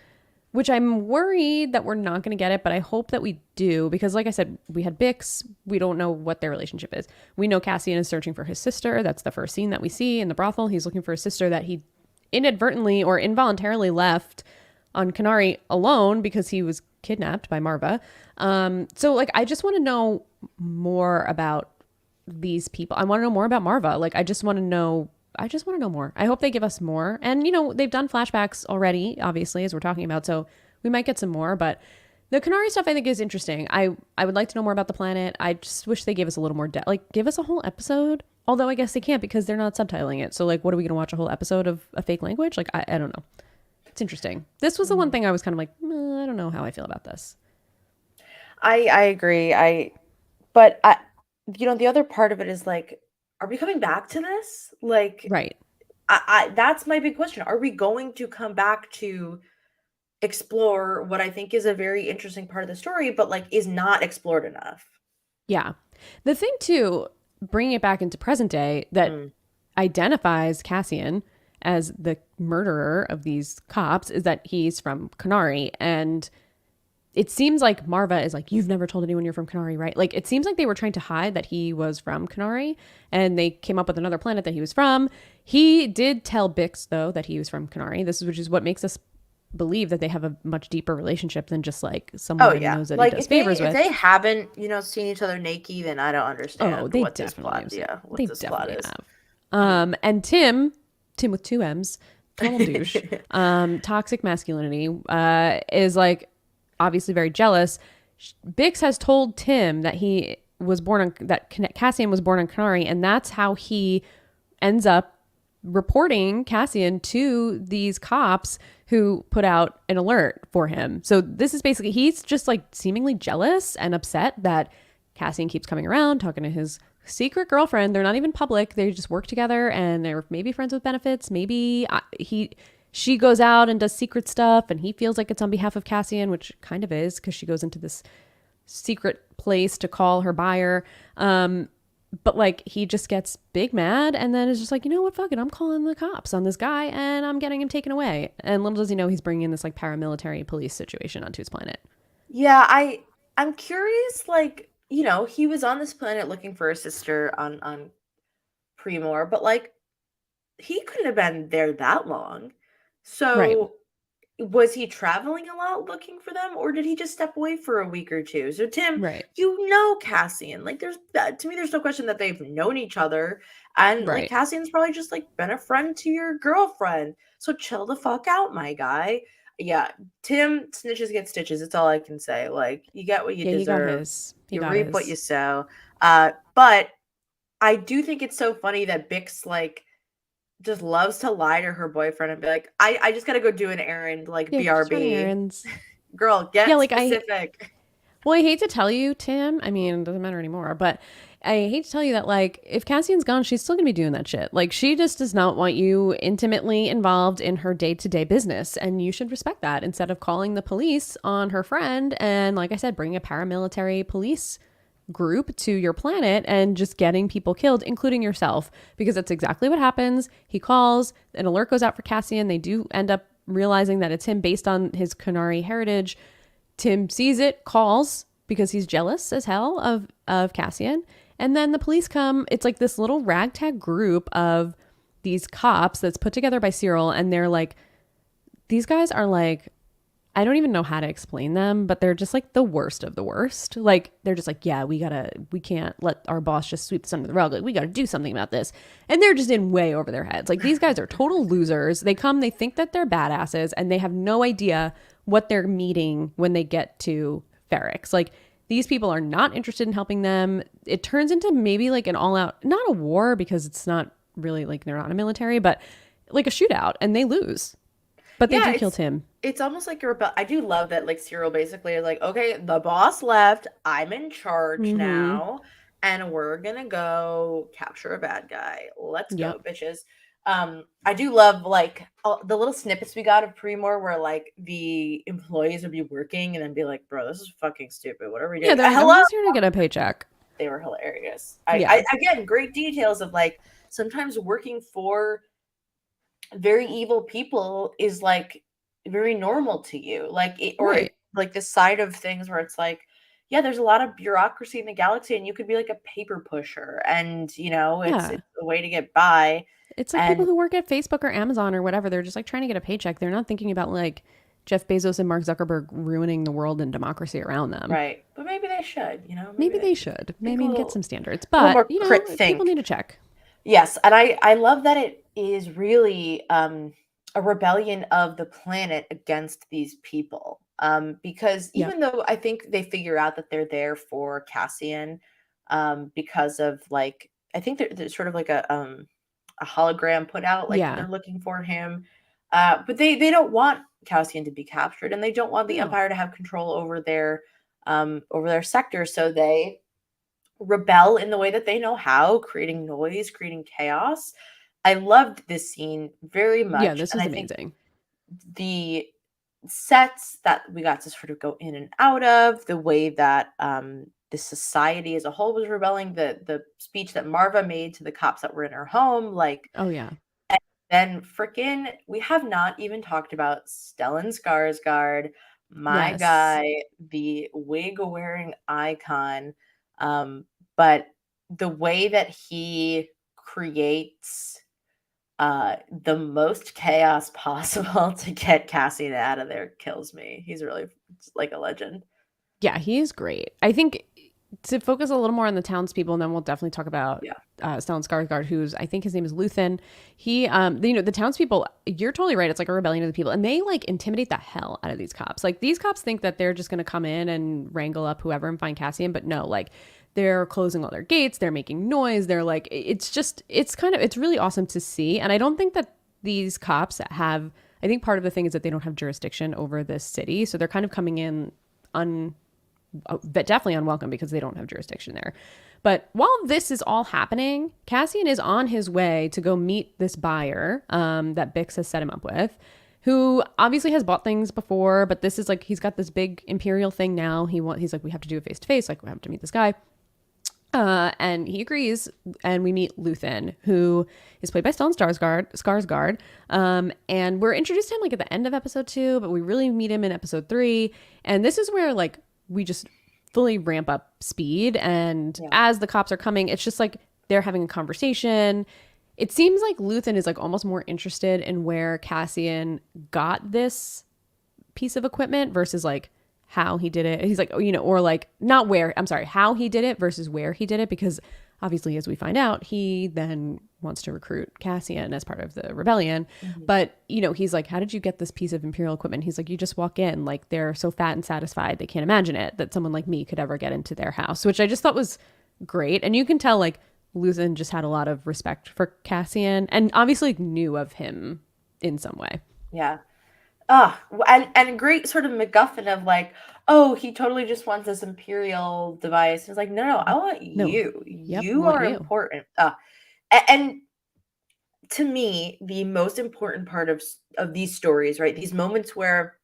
which I'm worried that we're not going to get it, but I hope that we do because, like I said, we had Bix. We don't know what their relationship is. We know Cassian is searching for his sister. That's the first scene that we see in the brothel. He's looking for his sister that he inadvertently or involuntarily left on Canary alone because he was kidnapped by Marva. So, like, I just want to know more about these people. I want to know more about Marva. Like, I just want to know. I just want to know more. I hope they give us more. And, you know, they've done flashbacks already, obviously, as we're talking about. So we might get some more. But the Canary stuff I think is interesting. I would like to know more about the planet. I just wish they gave us a little more depth. Like, give us a whole episode. Although I guess they can't because they're not subtitling it. So, like, what are we going to watch a whole episode of a fake language? Like, I don't know. It's interesting. This was the one Mhm. thing I was kind of like, I don't know how I feel about this. I agree. But I, you know, the other part of it is like, are we coming back to this? Like, Right. I that's my big question. Are we going to come back to explore what I think is a very interesting part of the story, but like is not explored enough? Yeah. The thing, too, bringing it back into present day that Mm. identifies Cassian as the murderer of these cops is that he's from Canary. And it seems like Marva is like, you've never told anyone you're from Canary, right? Like, it seems like they were trying to hide that he was from Canary and they came up with another planet that he was from. He did tell Bix, though, that he was from Canary. This is, which is what makes us believe that they have a much deeper relationship than just like Oh someone he yeah. knows that he Like does favors if with. they haven't, you know, seen each other naked, then I don't Oh, understand they what this definitely plot, have seen. yeah, what They this plot definitely is. have. Mm. And Tim with two M's, total douche, toxic masculinity, is like obviously very jealous. Bix has told Tim that he was born on that Cassian was born on Canary, and that's how he ends up reporting Cassian to these cops who put out an alert for him. So this is basically he's just like seemingly jealous and upset that Cassian keeps coming around talking to his secret girlfriend. They're not even public. They just work together and they're maybe friends with benefits. Maybe she goes out and does secret stuff and he feels like it's on behalf of Cassian, which kind of is because she goes into this secret place to call her buyer. But like he just gets big mad and then is just like, you know what, fuck it, I'm calling the cops on this guy and I'm getting him taken away. And little does he know he's bringing in this like paramilitary police situation onto his planet. Yeah, I'm curious, like, you know, he was on this planet looking for a sister on Primor, but like he couldn't have been there that long. Right, So was he traveling a lot looking for them, or did he just step away for a week or two? So Tim, right, you know Cassian. Like there's that to me, there's no question that they've known each other. And like right. Cassian's probably just like been a friend to your girlfriend. So chill the fuck out, my guy. Yeah, Tim snitches get stitches. It's all I can say. Like you get what you Yeah, he got deserve. his. He You got reap what you his. sow. But I do think it's so funny that Bix like just loves to lie to her boyfriend and be like, I just gotta go do an errand, like Yeah, just running BRB. errands. Girl, Yeah, get like specific. I hate to tell you, Tim. I mean, it doesn't matter anymore, but I hate to tell you that, like, if Cassian's gone, she's still gonna be doing that shit. Like, she just does not want you intimately involved in her day to day business, and you should respect that instead of calling the police on her friend and, like I said, bring a paramilitary police group to your planet and just getting people killed, including yourself, because that's exactly what happens. He calls, an alert goes out for Cassian. They do end up realizing that it's him based on his Canary heritage. Tim sees it, calls because he's jealous as hell of Cassian. And then the police come. It's like this little ragtag group of these cops that's put together by Cyril. And they're like, these guys are like, I don't even know how to explain them, but they're just like the worst of the worst. Like they're just like, yeah, we can't let our boss just sweep this under the rug. Like we gotta do something about this. And they're just in way over their heads. Like these guys are total losers. They come, they think that they're badasses, and they have no idea what they're meeting when they get to Ferrex. Like these people are not interested in helping them. It turns into maybe like an all out, not a war because it's not really like they're not a military, but like a shootout, and they lose. But they Yeah, do kill Tim. it's almost like a rebel. I do love that like Cyril basically is like, okay, the boss left, I'm in charge Mm-hmm. now, and we're gonna go capture a bad guy. Let's go, Yep. bitches. I do love like the little snippets we got of Premor where like the employees would be working and then be like, bro, this is fucking stupid. What are we Yeah, doing? they're like, I'm Hello. just here to get a paycheck. They were hilarious. Yeah. I again, great details of like sometimes working for very evil people is like very normal to you, like it, or it, Right. like this side of things where it's like, yeah, there's a lot of bureaucracy in the galaxy and you could be like a paper pusher and Yeah. it's a way to get by. It's like people And who work at Facebook or Amazon or whatever. They're just like trying to get a paycheck. They're not thinking about like Jeff Bezos and Mark Zuckerberg ruining the world and democracy around them. right, but maybe they should, maybe Maybe they they should should. think Maybe get some standards. a little But, more crit people think. need to check. Yes, and I love that it is really a rebellion of the planet against these people. Because Yep. even though I think they figure out that they're there for Cassian, because of like I think there's sort of like a hologram put out, like Yeah. they're looking for him. But they don't want Cassian to be captured, and they don't want the No. Empire to have control over their sector, so they rebel in the way that they know how, creating noise, creating chaos. I loved this scene very Yeah, much. this And was I think amazing. the sets that we got to sort of go in and out of, the way that the society as a whole was rebelling, the speech that Marva made to the cops that were in her home, like Oh, yeah. then frickin' we have not even talked about Stellan Skarsgård, my Yes. guy, the wig-wearing icon, but the way that he creates, the most chaos possible to get Cassian out of there kills me. He's really like a legend. Yeah, he is great. I think to focus a little more on the townspeople, and then we'll definitely talk about Yeah. Stellan Skarsgård, who's I think his name is Luthen. He, the townspeople. You're totally right. It's like a rebellion of the people, and they like intimidate the hell out of these cops. Like these cops think that they're just going to come in and wrangle up whoever and find Cassian, but no, like they're closing all their gates. They're making noise. They're like, it's really awesome to see. And I don't think that these cops have. I think part of the thing is that they don't have jurisdiction over this city, so they're kind of coming in but definitely unwelcome because they don't have jurisdiction there. But while this is all happening, Cassian is on his way to go meet this buyer that Bix has set him up with, who obviously has bought things before, but this is like he's got this big imperial thing now. He's like, we have to do it face to face. Like we have to meet this guy. And he agrees, and we meet Luthen, who is played by Stellan Skarsgård. And we're introduced to him like at the end of episode 2, but we really meet him in episode 3. And this is where like we just fully ramp up speed. And Yeah. as the cops are coming, it's just like they're having a conversation. It seems like Luthen is like almost more interested in where Cassian got this piece of equipment versus like how he did it. He's like, or like not where, I'm sorry, how he did it versus where he did it, because obviously, as we find out, he then wants to recruit Cassian as part of the rebellion. Mhm. But, he's like, how did you get this piece of Imperial equipment? He's like, you just walk in, like they're so fat and satisfied, they can't imagine it that someone like me could ever get into their house, which I just thought was great. And you can tell like Luthen just had a lot of respect for Cassian and obviously knew of him in some way. Yeah. And a great sort of MacGuffin of like, oh, he totally just wants this Imperial device. It's like, no, I want No. you. Yep. You Want are you. important. And to me, the most important part of these stories, right? These moments where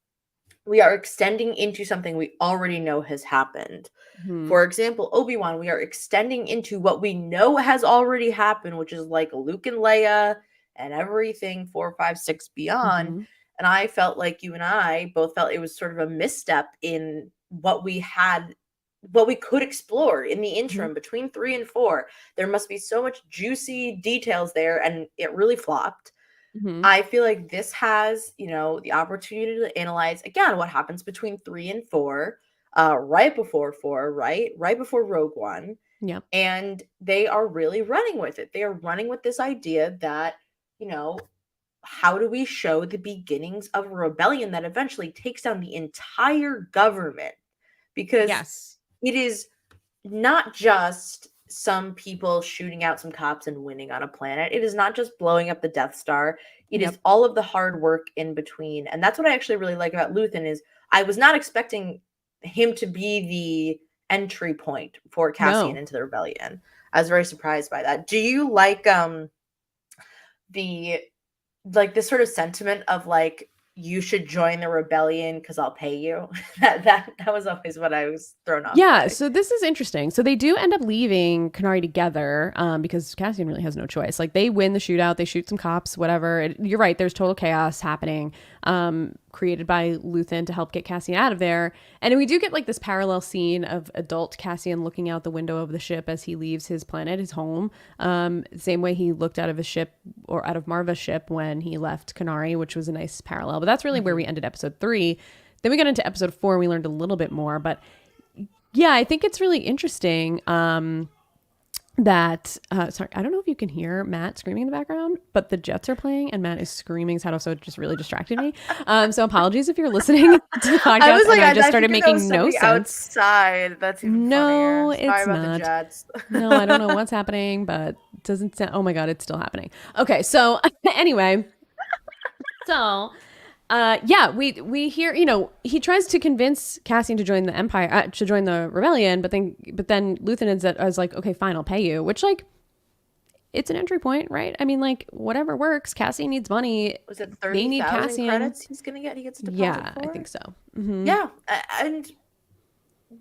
we are extending into something we already know has happened. Hmm. For example, Obi-Wan, we are extending into what we know has already happened, which is like Luke and Leia and everything 4, 5, 6 beyond. Mm-hmm. And I felt like you and I both felt it was sort of a misstep in what we could explore in the interim between 3 and 4. There must be so much juicy details there, and it really flopped. Hmm. I feel like this has, the opportunity to analyze again what happens between 3 and 4, right before 4, right before Rogue One, Yep. and they are really running with it. They are running with this idea that, you know, how do we show the beginnings of a rebellion that eventually takes down the entire government? Because Yes. it is not just some people shooting out some cops and winning on a planet. It is not just blowing up the Death Star. It is Yep. all of the hard work in between. And that's what I actually really like about Luthen is I was not expecting him to be the entry point for Cassian No. into the rebellion. I was very surprised by that. Do you like the this sort of sentiment of like you should join the rebellion because I'll pay you? That was always what I was thrown off Yeah, by. so this is interesting. So they do end up leaving Canary together because Cassian really has no choice. Like they win the shootout, they shoot some cops, whatever. You're right. There's total chaos happening, created by Luthen to help get Cassian out of there. And we do get like this parallel scene of adult Cassian looking out the window of the ship as he leaves his planet, his home. Same way he looked out of his ship or out of Marva's ship when he left Canary, which was a nice parallel. But that's really where we ended episode 3. Then we got into episode 4 and we learned a little bit more, but yeah, I think it's really interesting that, sorry, I don't know if you can hear Matt screaming in the background, but the Jets are playing and Matt is screaming his head off, so it just really distracted me. So apologies if you're listening to the I podcast was like, and I just I started figured that was making no somebody sense. outside. That's even No, funnier. Sorry it's about the not. Jets. No, I don't know what's happening, but it doesn't sound, oh my God, it's still happening. Okay, so anyway, so yeah, we hear, he tries to convince Cassian to join the Empire, to join the rebellion, but then Luthen is like, okay, fine, I'll pay you, which like it's an entry point, right? I mean, like whatever works. Cassian needs money. Was it They need 30,000 Cassian. credits he's gonna get? He gets a deposit Yeah, I for? think so. Hmm. Yeah, and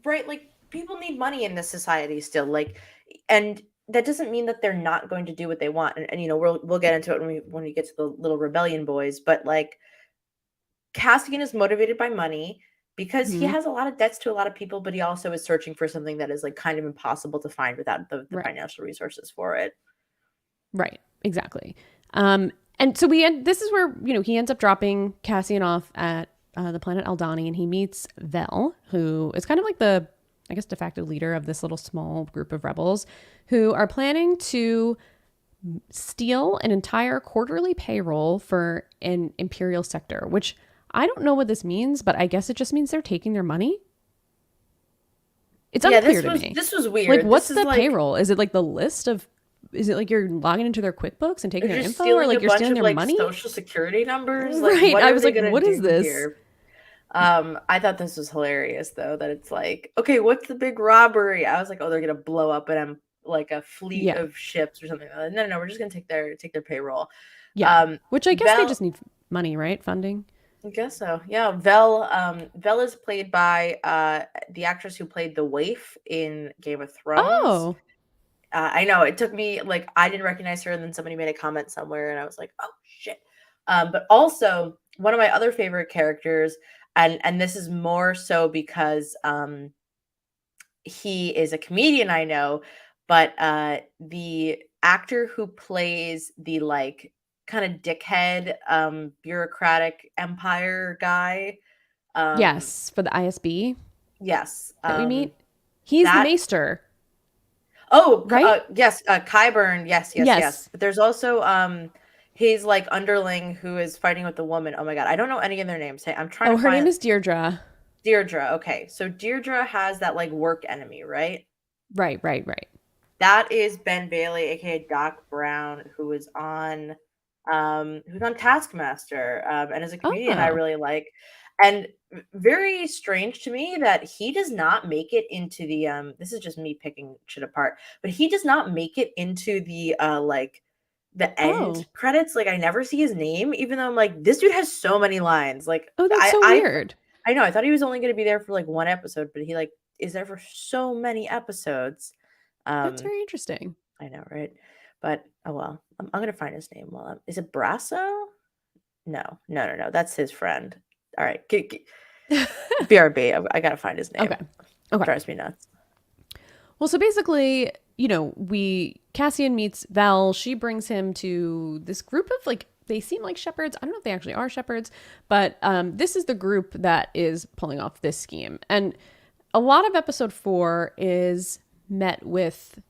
right, like people need money in this society still. Like, and that doesn't mean that they're not going to do what they want. And we'll get into it when we get to the little rebellion boys. But like, Cassian is motivated by money because he Hmm. has a lot of debts to a lot of people, but he also is searching for something that is like kind of impossible to find without the Right. financial resources for it. Right. Exactly. And so this is where, he ends up dropping Cassian off at the planet Aldani and he meets Vel, who is kind of like the, I guess, de facto leader of this little small group of rebels who are planning to steal an entire quarterly payroll for an imperial sector, which I don't know what this means, but I guess it just means they're taking their money. It's Yeah, unclear to me. this was Like, weird. what's This is the like payroll? Is it like the list of, is it like you're logging into their QuickBooks and taking their you're info, or stealing like a you're bunch stealing of their like money? social security numbers. Like, Right. what I are was they like, gonna what is do this? here? I thought this was hilarious though, that it's like, okay, what's the big robbery? I was like, oh, they're gonna blow up like a fleet Yeah. of ships or something. No, no, we're just gonna take their payroll. Yeah. Um, Which I guess they Vel, just need money, right? Funding. I guess so. Yeah, Vel is played by the actress who played the waif in Game of Thrones. Oh, I know it took me like I didn't recognize her, and then somebody made a comment somewhere, and I was like, "Oh shit!" But also one of my other favorite characters, and this is more so because he is a comedian, I know, but the actor who plays the like kind of dickhead bureaucratic empire guy, um, yes. For the ISB yes, that we meet. He's the that maester, Oh, right? yes, Kyburn. Yes, yes, yes. Yes. But there's also his like underling who is fighting with the woman. Oh my god, I don't know any of their names. Hey, I'm trying Oh, to her name find is Deirdre. Deirdre. Okay, so Deirdre has that like work enemy, right? Right, right, right. That is Ben Bailey, aka Doc Brown, who's on Taskmaster, and as a comedian I Oh, really like. And very strange to me that he does not make it into the this is just me picking shit apart, but he does not make it into the like the end oh, credits. Like I never see his name, even though I'm like, this dude has so many lines. Like oh, that's I so I weird. I know I thought he was only gonna be there for like one episode, but he like is there for so many episodes. That's Um very interesting. I know, right? But oh well. I'm gonna find his name while I'm is it Brasso? No, no, no, no. That's his friend. All right. BRB. I gotta find his name. Okay. Okay. Drives me nuts. Well, so basically, Cassian meets Val. She brings him to this group of like they seem like shepherds. I don't know if they actually are shepherds, but this is the group that is pulling off this scheme. And a lot of episode 4 is met with,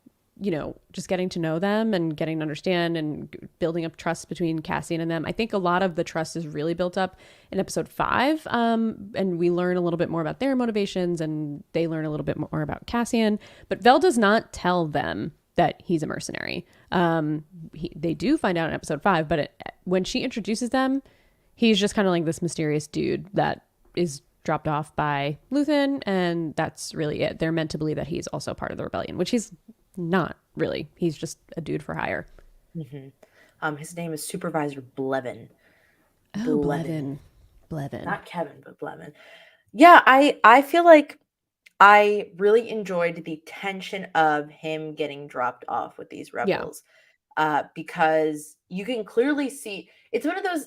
just getting to know them and getting to understand and building up trust between Cassian and them. I think a lot of the trust is really built up in episode 5. And we learn a little bit more about their motivations and they learn a little bit more about Cassian. But Vel does not tell them that he's a mercenary. They do find out in episode 5, but when she introduces them, he's just kind of like this mysterious dude that is dropped off by Luthen, and that's really it. They're meant to believe that he's also part of the rebellion, which he's not really. He's just a dude for hire. His name is Supervisor Blevin. Oh, Blevin. Not Kevin, but Blevin. Yeah, I feel like I really enjoyed the tension of him getting dropped off with these rebels. Because you can clearly see it's one of those,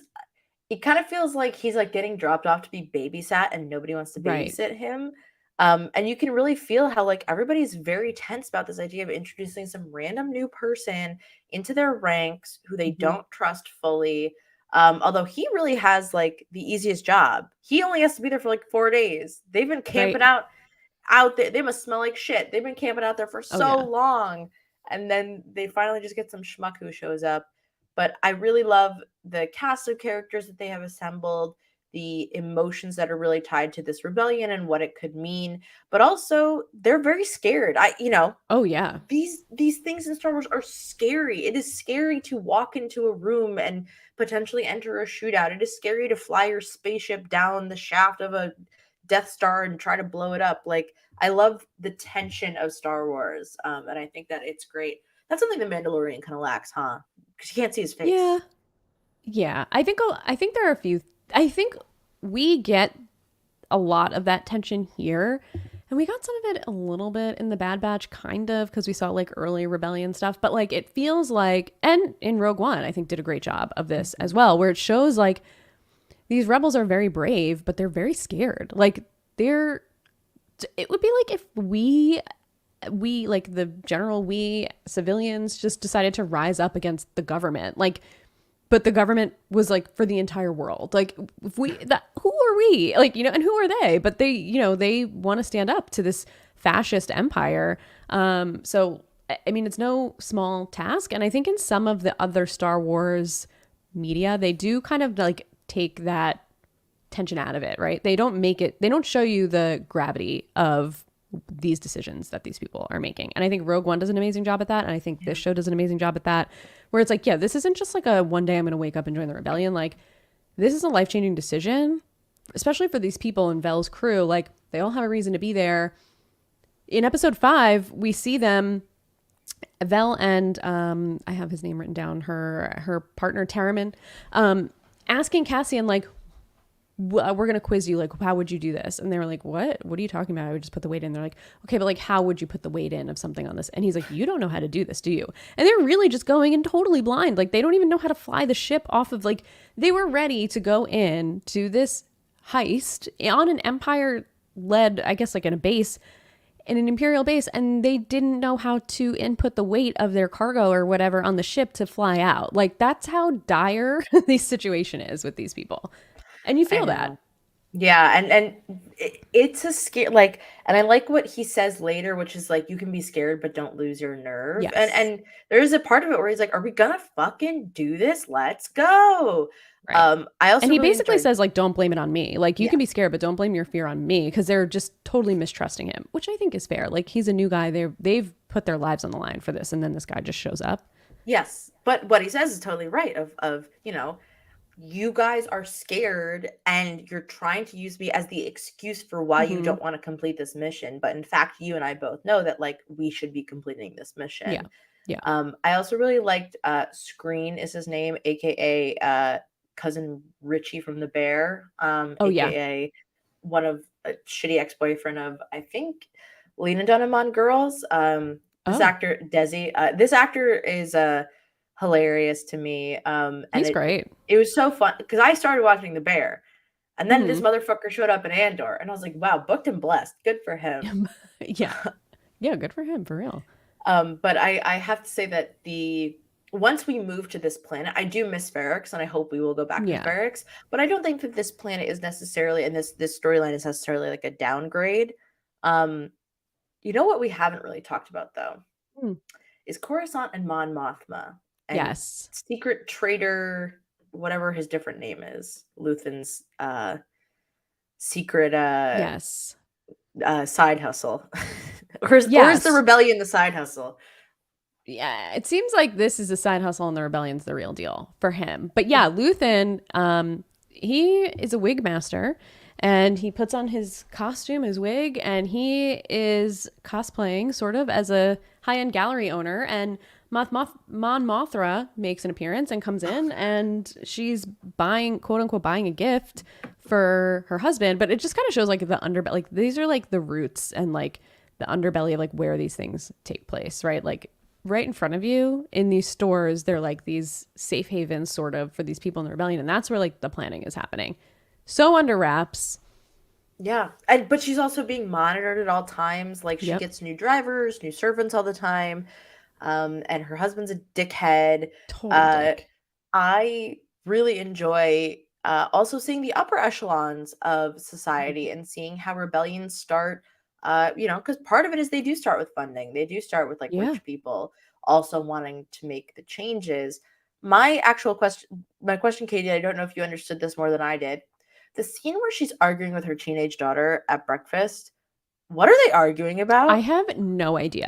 it kind of feels like he's like getting dropped off to be babysat and nobody wants to Right. babysit him. And you can really feel how like everybody's very tense about this idea of introducing some random new person into their ranks who they Mm-hmm. don't trust fully. Although he really has like the easiest job. He only has to be there for like 4 days. They've been camping Right. out there. They must smell like shit. They've been camping out there for Oh, so yeah. long. And then they finally just get some schmuck who shows up. But I really love the cast of characters that they have assembled, the emotions that are really tied to this rebellion and what it could mean. But also, they're very scared. Oh, yeah. These things in Star Wars are scary. It is scary to walk into a room and potentially enter a shootout. It is scary to fly your spaceship down the shaft of a Death Star and try to blow it up. Like I love the tension of Star Wars, and I think that it's great. That's something the Mandalorian kind of lacks, huh? Because you can't see his Yeah. face. Yeah. I think there are a few. I think we get a lot of that tension here. And we got some of it a little bit in the Bad Batch, kind of, because we saw like early rebellion stuff. But like it feels like, and in Rogue One, I think did a great job of this as well, where it shows like these rebels are very brave, but they're very scared. Like they're, it would be like if we like the general we civilians just decided to rise up against the government. Like but the government was like for the entire world. Like if we that who are we? Like, and who are they? But they, they want to stand up to this fascist empire. So I mean it's no small task. And I think in some of the other Star Wars media, they do kind of like take that tension out of it, right? They don't show you the gravity of these decisions that these people are making. And I think Rogue One does an amazing job at that. And I think this show does an amazing job at that, where it's like, yeah, this isn't just like a one day I'm going to wake up and join the rebellion. Like, this is a life changing decision, especially for these people in Vel's crew. Like, they all have a reason to be there. In episode 5, we see them, Vel and I have his name written down, her partner, Terriman, asking Cassian, like, we're going to quiz you. Like, how would you do this? And they were like, what are you talking about? I would just put the weight in. They're like, okay, but like, how would you put the weight in of something on this? And he's like, you don't know how to do this, do you? And they're really just going in totally blind. Like, they don't even know how to fly the ship off of, like, they were ready to go in to this heist on an Empire led, I guess, like in a base, in an Imperial base, and they didn't know how to input the weight of their cargo or whatever on the ship to fly out. Like, that's how dire the situation is with these people. And you I feel that. know. Yeah, and it's a scare like, and I like what he says later, which is like you can be scared but don't lose your nerve. And Yes. and there's a part of it where he's like, "Are we gonna fucking do this? Let's go." Right. I And also he really basically enjoyed. says, like, don't blame it on me. Like, you Yeah. can be scared, but don't blame your fear on me, because they're just totally mistrusting him, which I think is fair. Like, he's a new guy. They've put their lives on the line for this, and then this guy just shows up. Yes, but what he says is totally right. Of you guys are scared and you're trying to use me as the excuse for why you Mm-hmm. don't want to complete this mission. But in fact, you and I both know that like we should be completing this Yeah. mission. Yeah. I also really liked Screen is his name, aka cousin Richie from The Bear, Oh, yeah. aka one of a shitty ex-boyfriend of I think Lena Dunham on Girls. This Oh, actor Desi, this actor is hilarious to me. And he's great. it was so fun because I started watching The Bear, and then this Mm-hmm. motherfucker showed up in Andor, and I was like, wow, booked and blessed, good for him. Yeah. Yeah. Good for him, for real. But I have to say that the once we move to this planet, I do miss Ferrix, and I hope we will go back to Yeah. Ferrix. But I don't think that this planet is necessarily, and this storyline is necessarily like a downgrade. Um, you know what we haven't really talked about though Hmm. is Coruscant and Mon Mothma and Yes. secret traitor, whatever his different name is, Luthen's secret Yes. side hustle, or is the Yes. rebellion the side hustle? Yeah, it seems like this is a side hustle and the rebellion's the real deal for him. But yeah, Luthen, he is a wig master and he puts on his costume, his wig, and he is cosplaying sort of as a high-end gallery owner. And Mon Mothra makes an appearance and comes in and she's buying, quote unquote, buying a gift for her husband. But it just kind of shows like the underbelly, like these are like the roots and like the underbelly of like where these things take place, right? Like right in front of you in these stores, they're like these safe havens sort of for these people in the rebellion. And that's where like the planning is happening. So under wraps. Yeah, and but she's also being monitored at all times. Like she Yep. gets new drivers, new servants all the time, and her husband's a dickhead. Total Uh, dick. I really enjoy also seeing the upper echelons of Mhm. society and seeing how rebellions start. Because part of it is they do start with funding. They do start with like Yeah. rich people also wanting to make the changes. My question, Katie, I don't know if you understood this more than I did. The scene where she's arguing with her teenage daughter at breakfast, what are they arguing I about? have no idea.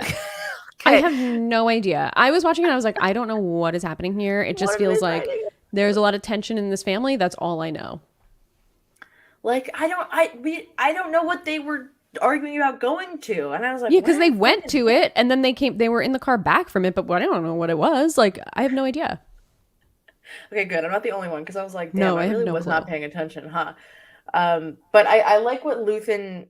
I Okay. have no idea. I was watching it and I was like, I don't know what is happening here. It What just are they feels like fighting there's a about? lot of tension in this family. That's all I know. Like I don't know what they were arguing about going to. And I was like, Yeah, what because are they they went fighting to about? it and then they were in the car back from it, but I don't know what it was. Like, I have no idea. Okay, good. I'm not the only one because I was like, damn, No, I I have really no was not clue. paying attention, huh? But I like what Luthen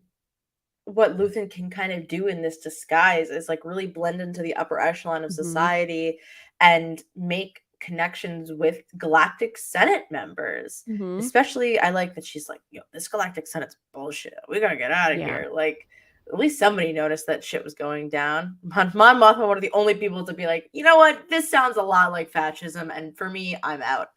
can kind of do in this disguise is like really blend into the upper echelon of Hmm. society and make connections with galactic senate members. Hmm. Especially I like that she's like, yo, this galactic senate's bullshit, we gotta get out of Yeah. here. Like at least somebody noticed that shit was going down. Mon Mothma, one of the only people to be like, you know what, this sounds a lot like fascism, and for me, I'm out.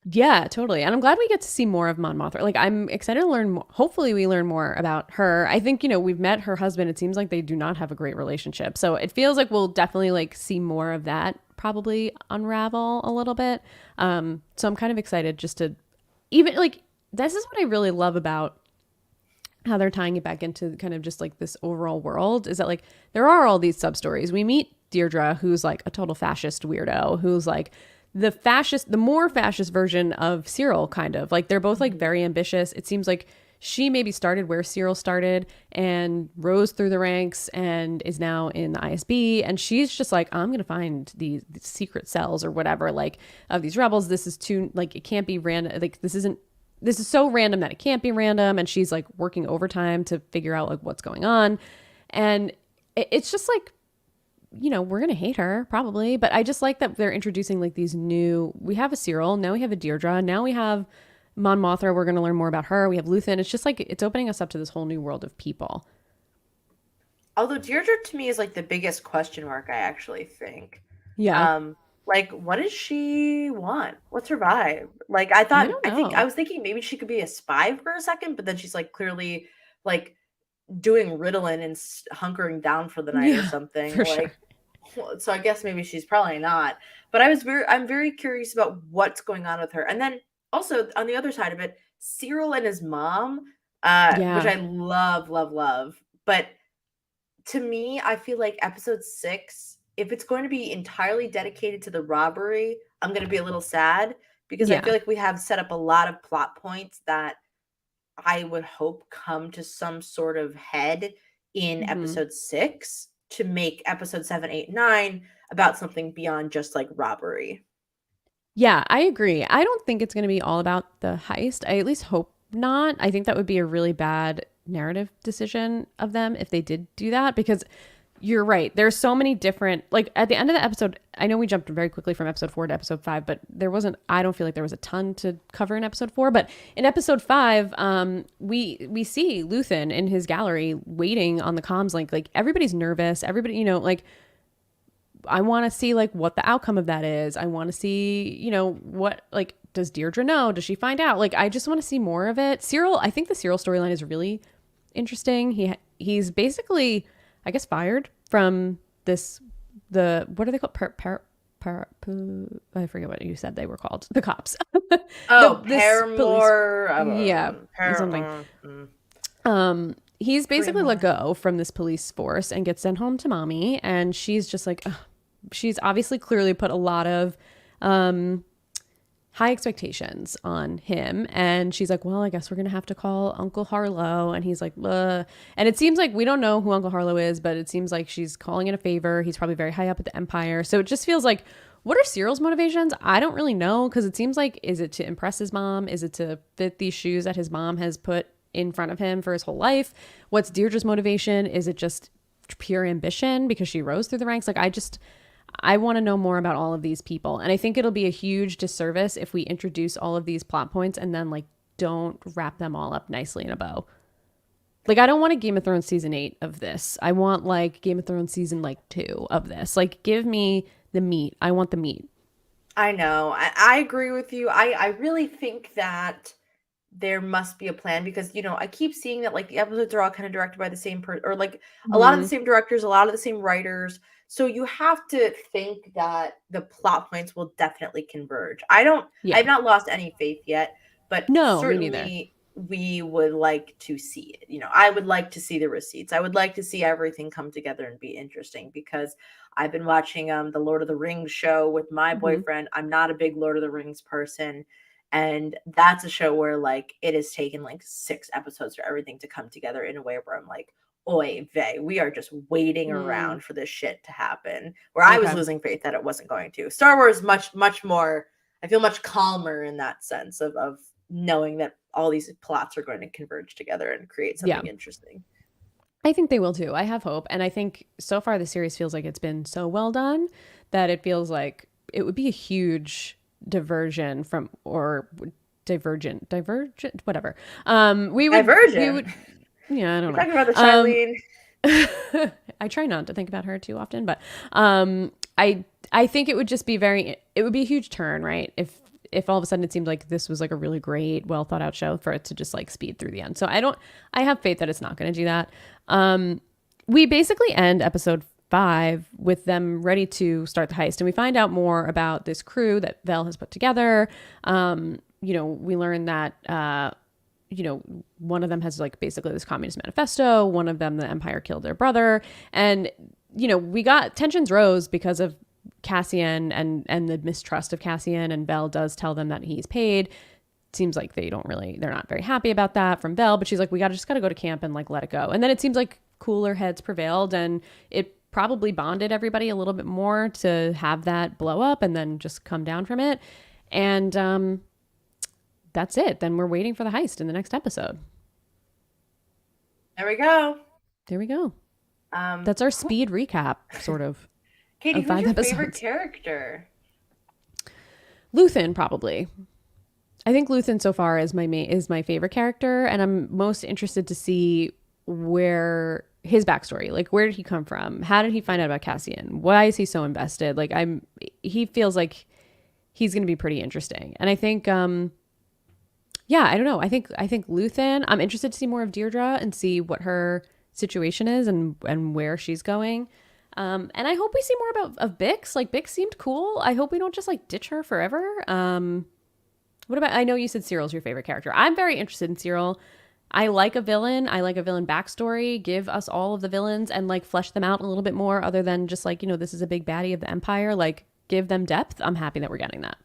Yeah, totally. And I'm glad we get to see more of Mon Mothra. Like, I'm excited to learn more. Hopefully, we learn more about her. I think, we've met her husband. It seems like they do not have a great relationship. So it feels like we'll definitely like see more of that probably unravel a little bit. So I'm kind of excited just to even like, this is what I really love about how they're tying it back into kind of just like this overall world is that like there are all these sub stories. We meet Deirdre, who's like a total fascist weirdo, who's like the more fascist version of Cyril, kind of like they're both like Mhm. very ambitious. It seems like she maybe started where Cyril started and rose through the ranks and is now in the ISB. And she's just like, I'm going to find these secret cells or whatever, like of these rebels. This is too, like, it can't be random. Like, this is so random that it can't be random. And she's like working overtime to figure out like what's going on. And it's just like, we're going to hate her probably, but I just like that they're introducing like these new, we have a Cyril, now we have a Deirdre, now we have Mon Mothra. We're going to learn more about her. We have Luthen. It's just like, it's opening us up to this whole new world of people. Although Deirdre to me is like the biggest question mark, I actually think. Yeah. Like what does she want? What's her vibe? Like I don't I think I know. was thinking maybe she could be a spy for a second, but then she's like clearly like doing Ritalin and hunkering down for the night or Yeah, something. for sure. Like so I guess maybe she's probably not. But I'm very curious about what's going on with her. And then also on the other side of it, Cyril and his mom, which Yeah. I love, love, love. But to me, I feel like episode 6, if it's going to be entirely dedicated to the robbery, I'm going to be a little sad because I feel Yeah. like we have set up a lot of plot points that I would hope come to some sort of head in Hmm. episode 6 to make episode 7, 8, 9 about something beyond just like robbery. Yeah, I agree. I don't think it's going to be all about the heist. I at least hope not. I think that would be a really bad narrative decision of them if they did do that because you're right. There's so many different, like at the end of the episode, I know we jumped very quickly from episode 4 to episode 5, but I don't feel like there was a ton to cover in episode 4. But in episode 5, we see Luthen in his gallery waiting on the comms link. Like everybody's nervous. Everybody, like I want to see like what the outcome of that is. I want to see, what like does Deirdre know? Does she find out? Like I just want to see more of it. Cyril, I think the Cyril storyline is really interesting. He's basically, I guess, fired from the what are they called? I forget what you said they were called. The cops. Oh, This police. Paramore. Yeah, something. He's basically let Paramore. go from this police force and gets sent home to mommy, and she's just like, ugh. She's obviously clearly put a lot of um, high expectations on him, and she's like, well, I guess we're gonna have to call Uncle Harlow, and he's like, ugh. And it seems like we don't know who Uncle Harlow is, but it seems like she's calling in a favor. He's probably very high up at the Empire, so it just feels like. What are Cyril's motivations? I don't really know because it seems like, is it to impress his mom? Is it to fit these shoes that his mom has put in front of him for his whole life? What's Deirdre's motivation? Is it just pure ambition because she rose through the ranks? Like, I want to know more about all of these people. And I think it'll be a huge disservice if we introduce all of these plot points and then, like, don't wrap them all up nicely in a bow. Like, I don't want a Game of Thrones season 8 of this. I want, like, Game of Thrones season, like, 2 of this. Like, give me the meat. I want the meat. I know. I agree with you. I really think that there must be a plan because I keep seeing that like the episodes are all kind of directed by the same person or like a lot of the Mm-hmm. same directors, a lot of the same writers. So you have to think that the plot points will definitely converge. Yeah. I've not lost any faith yet, but No, me neither. certainly we would like to see it. I would like to see the receipts. I would like to see everything come together and be interesting because I've been watching the Lord of the Rings show with my Mm-hmm. boyfriend. I'm not a big Lord of the Rings person, and that's a show where like it has taken like 6 episodes for everything to come together in a way where I'm like, oy vey, we are just waiting Mm, around for this shit to happen. Where I was okay. losing faith that it wasn't going to. Star Wars much more. I feel much calmer in that sense of knowing that all these plots are going to converge together and create Yeah. something interesting. I think they will too. I have hope. And I think so far the series feels like it's been so well done that it feels like it would be a huge diversion from or divergent, whatever. We Divergent. would, yeah, I don't You're know. talking about the Um, Shilene. I try not to think about her too often, but I think it would just be it would be a huge turn, right? If all of a sudden it seemed like this was like a really great, well thought out show for it to just like speed through the end. So I have faith that it's not going to do that. We basically end episode 5 with them ready to start the heist, and we find out more about this crew that Vel has put together. We learn that one of them has like basically this communist manifesto. One of them, the Empire killed their brother. And, we got tensions rose because of Cassian and the mistrust of Cassian. And Belle does tell them that he's paid. Seems like they're not very happy about that from Belle, but she's like, we just gotta go to camp and like let it go. And then it seems like cooler heads prevailed and it probably bonded everybody a little bit more to have that blow up and then just come down from it. And that's it. Then we're waiting for the heist in the next episode. There we go. There we go. Um, That's our who, speed recap, sort Katie, of who's 5 your favorite episodes. character? Luthen, probably. I think Luthen so far is my favorite character, and I'm most interested to see where his backstory, like where did he come from? How did he find out about Cassian? Why is he so invested? He feels like he's going to be pretty interesting, and I think yeah, I don't know. I think Luthen. I'm interested to see more of Deirdre and see what her situation is and where she's going. And I hope we see more about of Bix. Like Bix seemed cool. I hope we don't just like ditch her forever. What about? I know you said Cyril's your favorite character. I'm very interested in Cyril. I like a villain. I like a villain backstory. Give us all of the villains and like flesh them out a little bit more, other than just like this is a big baddie of the Empire. Like give them depth. I'm happy that we're getting that.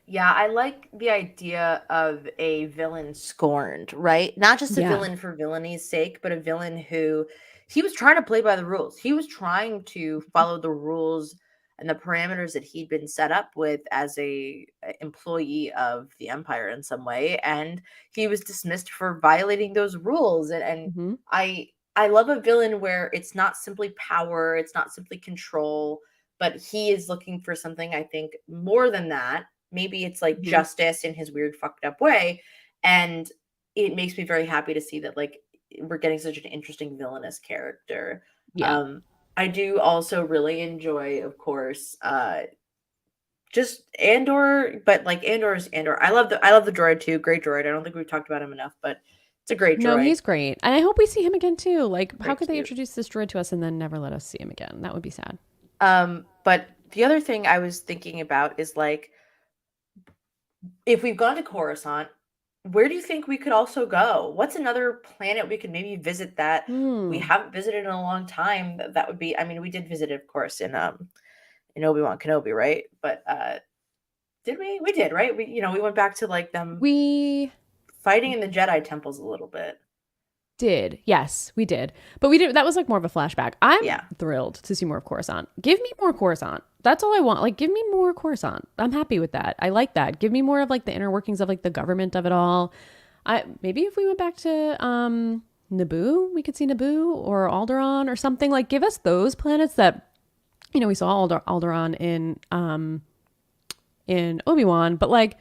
Yeah, I like the idea of a villain scorned, right? Not just a Yeah. villain for villainy sake, but a villain who he was trying to play by the rules. He was trying to follow the rules and the parameters that he'd been set up with as a employee of the Empire in some way, and he was dismissed for violating those rules. And Mm-hmm. I love a villain where it's not simply power, it's not simply control, but he is looking for something, I think, more than that. Maybe it's like Mm-hmm. justice in his weird fucked up way. And it makes me very happy to see that like we're getting such an interesting villainous character. Yeah. Um I do also really enjoy, of course, just Andor, but like Andor's Andor. I love the droid too. Great droid. I don't think we've talked about him enough, but it's a great No, droid. he's great. And I hope we see him again too. Like, how Very could they cute. introduce this droid to us and then never let us see him again? That would be sad. But the other thing I was thinking about is like if we've gone to Coruscant, where do you think we could also go? What's another planet we could maybe visit that we Hmm. haven't visited in a long time? That would be. I mean, we did visit, of course, in Obi-Wan Kenobi, right? But did we? We did, right? We went back to like them We fighting in the Jedi temples a little bit. did. Yes, we did. But we did that was like more of a flashback. I'm Yeah. thrilled to see more of Coruscant. Give me more Coruscant. That's all I want. Like give me more Coruscant. I'm happy with that. I like that. Give me more of like the inner workings of like the government of it all. I maybe if we went back to Naboo, we could see Naboo or Alderaan or something. Like give us those planets that we saw Alderaan in Obi-Wan, but like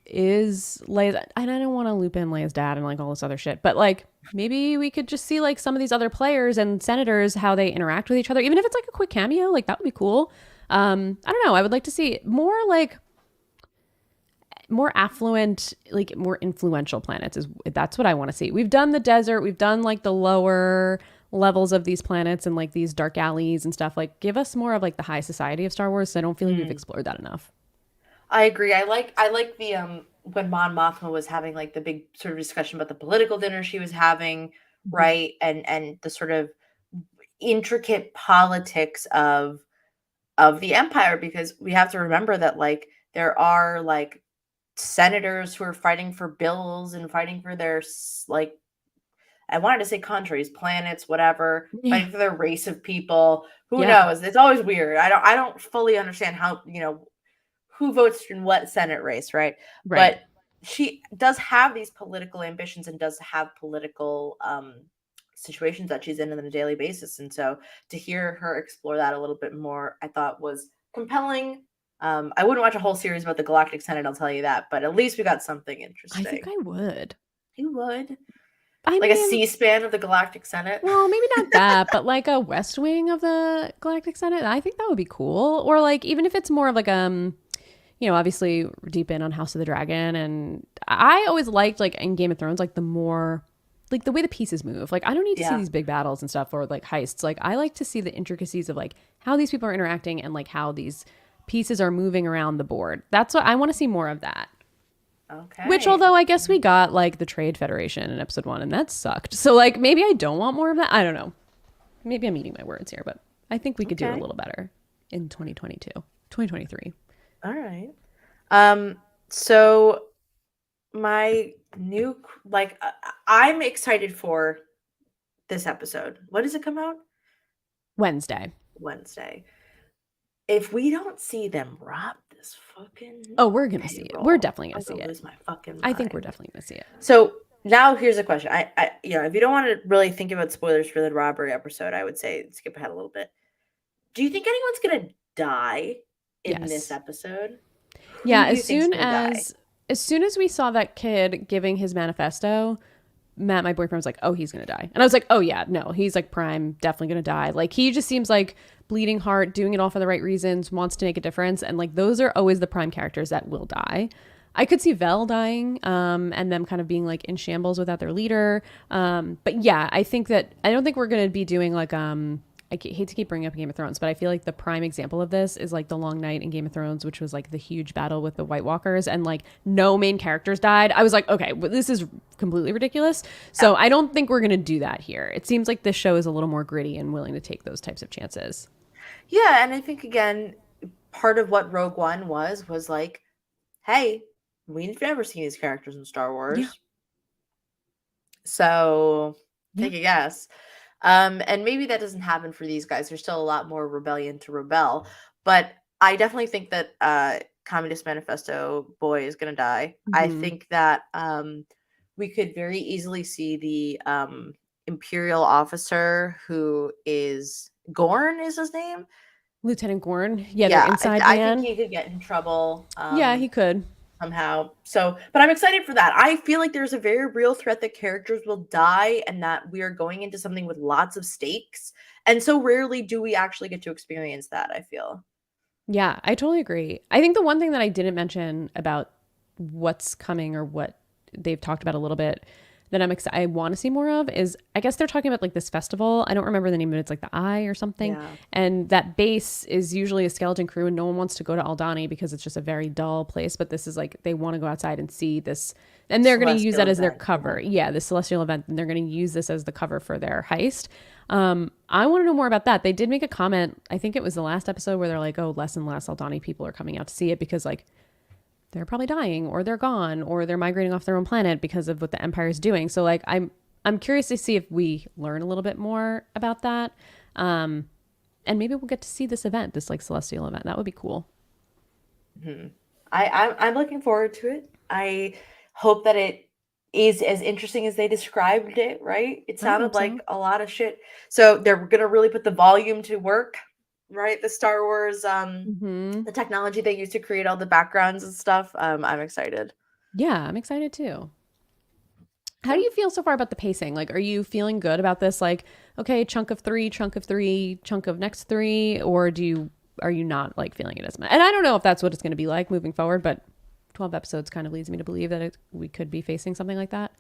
is Leia's, and I don't want to loop in Leia's dad and like all this other shit, but like maybe we could just see like some of these other players and senators how they interact with each other, even if it's like a quick cameo, like that would be cool. I don't know. I would like to see more like more affluent, like more influential planets. Is that's what I want to see. We've done the desert, we've done like the lower levels of these planets and like these dark alleys and stuff. Like give us more of like the high society of Star Wars. So I don't feel like we've Mm, explored that enough. I agree. I like the when Mon Mothma was having like the big sort of discussion about the political dinner she was having, Mhm. right? And the sort of intricate politics of the empire, because we have to remember that like there are like senators who are fighting for bills and fighting for their like I wanted to say countries, planets, whatever, Yeah. fighting for their race of people. Who Yeah. knows? It's always weird. I don't fully understand how, who votes in what Senate race, right? Right. But she does have these political ambitions and does have political situations that she's in on a daily basis. And so to hear her explore that a little bit more, I thought was compelling. I wouldn't watch a whole series about the Galactic Senate, I'll tell you that, but at least we got something I think interesting. I would. You would. I Like a mean, C-SPAN of the Galactic Senate. well, maybe not that, but like a West Wing of the Galactic Senate. I think that would be cool. Or like even if it's more of like obviously deep in on House of the Dragon, and I always liked like in Game of Thrones like the more like the way the pieces move. Like I don't need to see Yeah. these big battles and stuff or like heists. Like I like to see the intricacies of like how these people are interacting and like how these pieces are moving around the board. That's what I want to see more of that. Which, Okay. although I guess we got like the Trade Federation in episode one, and that sucked. So, like, maybe I don't want more of that. I don't know. Maybe I'm eating my words here, but I think we could do it a Okay. little better in 2022, 2023. All right. So my new like I'm excited for this episode. When does it come out? Wednesday. Wednesday. If we don't see them rob this fucking Oh, we're going to see it. We're payroll, definitely going I'm to see gonna it. lose my fucking I think we're mind. definitely going to see it. So now here's a question. If you don't want to really think about spoilers for the robbery episode, I would say skip ahead a little bit. Do you think anyone's gonna die in this Yes. episode? Yeah, Who do you think's gonna die? as soon as we saw that kid giving his manifesto, Matt, my boyfriend, was like, "Oh, he's gonna die," and I was like, "Oh yeah, no, he's like prime, definitely gonna die." Like he just seems like bleeding heart, doing it all for the right reasons, wants to make a difference, and like those are always the prime characters that will die. I could see Vel dying, and them kind of being like in shambles without their leader. But yeah, I don't think we're gonna be doing like hate to keep bringing up Game of Thrones, but I feel like the prime example of this is like the Long Night in Game of Thrones, which was like the huge battle with the White Walkers, and like no main characters died. I was like, okay, well, this is completely ridiculous. Yeah. So I don't think we're gonna do that here. It seems like this show is a little more gritty and willing to take those types of chances. Yeah, and I think again, part of what Rogue One was like, hey, we've never seen these characters in Star Yeah, Wars. So yeah. take a guess. And maybe that doesn't happen for these guys. There's still a lot more rebellion to rebel. But I definitely think that Communist Manifesto boy is gonna die. I Mm-hmm. think that we could very easily see the Imperial officer who is Gorn is his name. Lieutenant Gorn, yeah, their Yeah, inside I think man. he could get in trouble. Yeah, he could. somehow. So, but I'm excited for that. I feel like there's a very real threat that characters will die and that we are going into something with lots of stakes. And so rarely do we actually get to experience that, I feel. Yeah, I totally agree. I think the one thing that I didn't mention about what's coming or what they've talked about a little bit that I want to see more of is I guess they're talking about like this festival. I don't remember the name of it. It's like the Eye or something. Yeah. And that base is usually a skeleton crew and no one wants to go to Aldani because it's just a very dull place. But this is like they want to go outside and see this and they're going to use Celestial that as their event. cover. Yeah, the celestial event. And they're going to use this as the cover for their heist. I want to know more about that. They did make a comment, I think it was the last episode where they're like, oh, less and less Aldani people are coming out to see it because like they're probably dying or they're gone or they're migrating off their own planet because of what the empire is doing. So like I'm curious to see if we learn a little bit more about that. And maybe we'll get to see this event, this like celestial event. That would be cool. Hmm. I'm looking forward to it. I hope that it is as interesting as they described it, right? It I sounded hope like so. a lot of shit. So they're gonna really put the volume to work, right? The Star Wars, Hmm. the technology they use to create all the backgrounds and stuff. I'm excited. Yeah, I'm excited too. How do Yeah. you feel so far about the pacing? Like, are you feeling good about this? Like, okay, chunk of three, chunk of next three, or are you not like feeling it as much? And I don't know if that's what it's going to be like moving forward, but 12 episodes kind of leads me to believe that we could be facing something like that.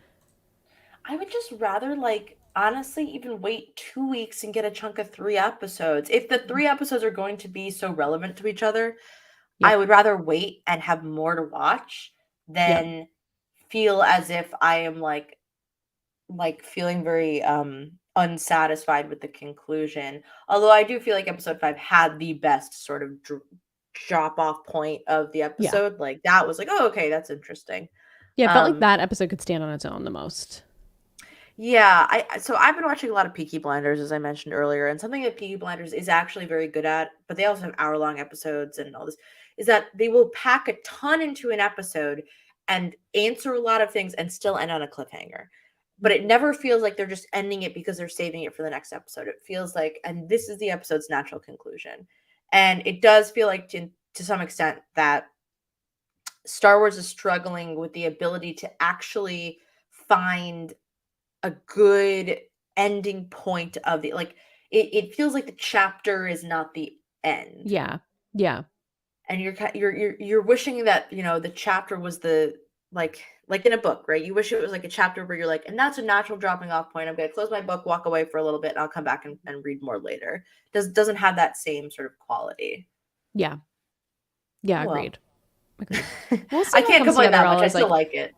I would just rather like honestly even wait 2 weeks and get a chunk of 3 episodes. If the 3 episodes are going to be so relevant to each other, I Yep. would rather wait and have more to watch Yep. than feel as if I am like feeling very unsatisfied with the conclusion. Although I do feel like episode 5 had the best sort of drop off point of the Yeah. episode. Like that was like, "Oh, okay, that's interesting." Yeah. It felt like Um that episode could stand on its own the most. Yeah, so I've been watching a lot of Peaky Blinders, as I mentioned earlier, and something that Peaky Blinders is actually very good at, but they also have hour-long episodes and all this, is that they will pack a ton into an episode and answer a lot of things and still end on a cliffhanger. But it never feels like they're just ending it because they're saving it for the next episode. It feels like, and this is the episode's natural conclusion. And it does feel like to some extent that Star Wars is struggling with the ability to actually find a good ending point of the like it feels like the chapter is not the end, Yeah. Yeah. and you're wishing that the chapter was the like in a book, right? You wish it was like a chapter where you're like, and that's a natural dropping off point. I'm gonna close my book, walk away for a little bit, and I'll come back and read more later. Doesn't have that same sort of quality. Yeah. Yeah. Oh well. Agreed. Agreed. We'll see I how it can't comes complain together that all much. I as still like like it.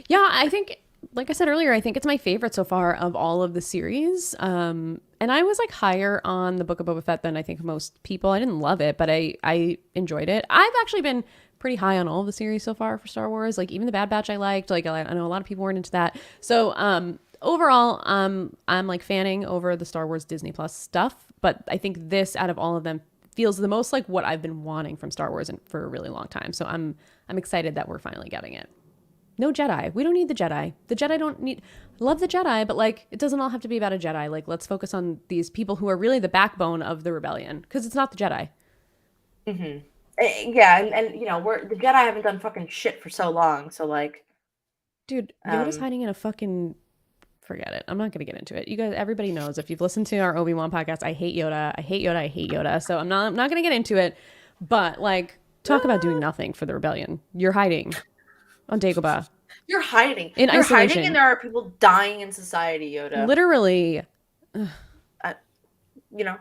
yeah, I think, like I said earlier, I think it's my favorite so far of all of the series. And I was like higher on the Book of Boba Fett than I think most people. I didn't love it, but I enjoyed it. I've actually been pretty high on all of the series so far for Star Wars. Like even the Bad Batch, I liked. Like I know a lot of people weren't into that. So overall, I'm like fanning over the Star Wars Disney Plus stuff. But I think this, out of all of them, feels the most like what I've been wanting from Star Wars for a really long time. So I'm excited that we're finally getting it. No Jedi. We don't need the Jedi. The Jedi don't need. Love the Jedi, but like it doesn't all have to be about a Jedi. Like let's focus on these people who are really the backbone of the rebellion because it's not the Jedi. Hmm. Yeah, and we're the Jedi haven't done fucking shit for so long, so like Dude, Yoda's um hiding in a fucking. Forget it. I'm not going to get into it. You guys, everybody knows if you've listened to our Obi-Wan podcast, I hate Yoda. I hate Yoda. I hate Yoda. So I'm not going to get into it. But like, talk about doing nothing for the rebellion. You're hiding on Dagobah you're hiding. in You're hiding, and isolation. there are people dying in society, Yoda. Literally. Uh, you know,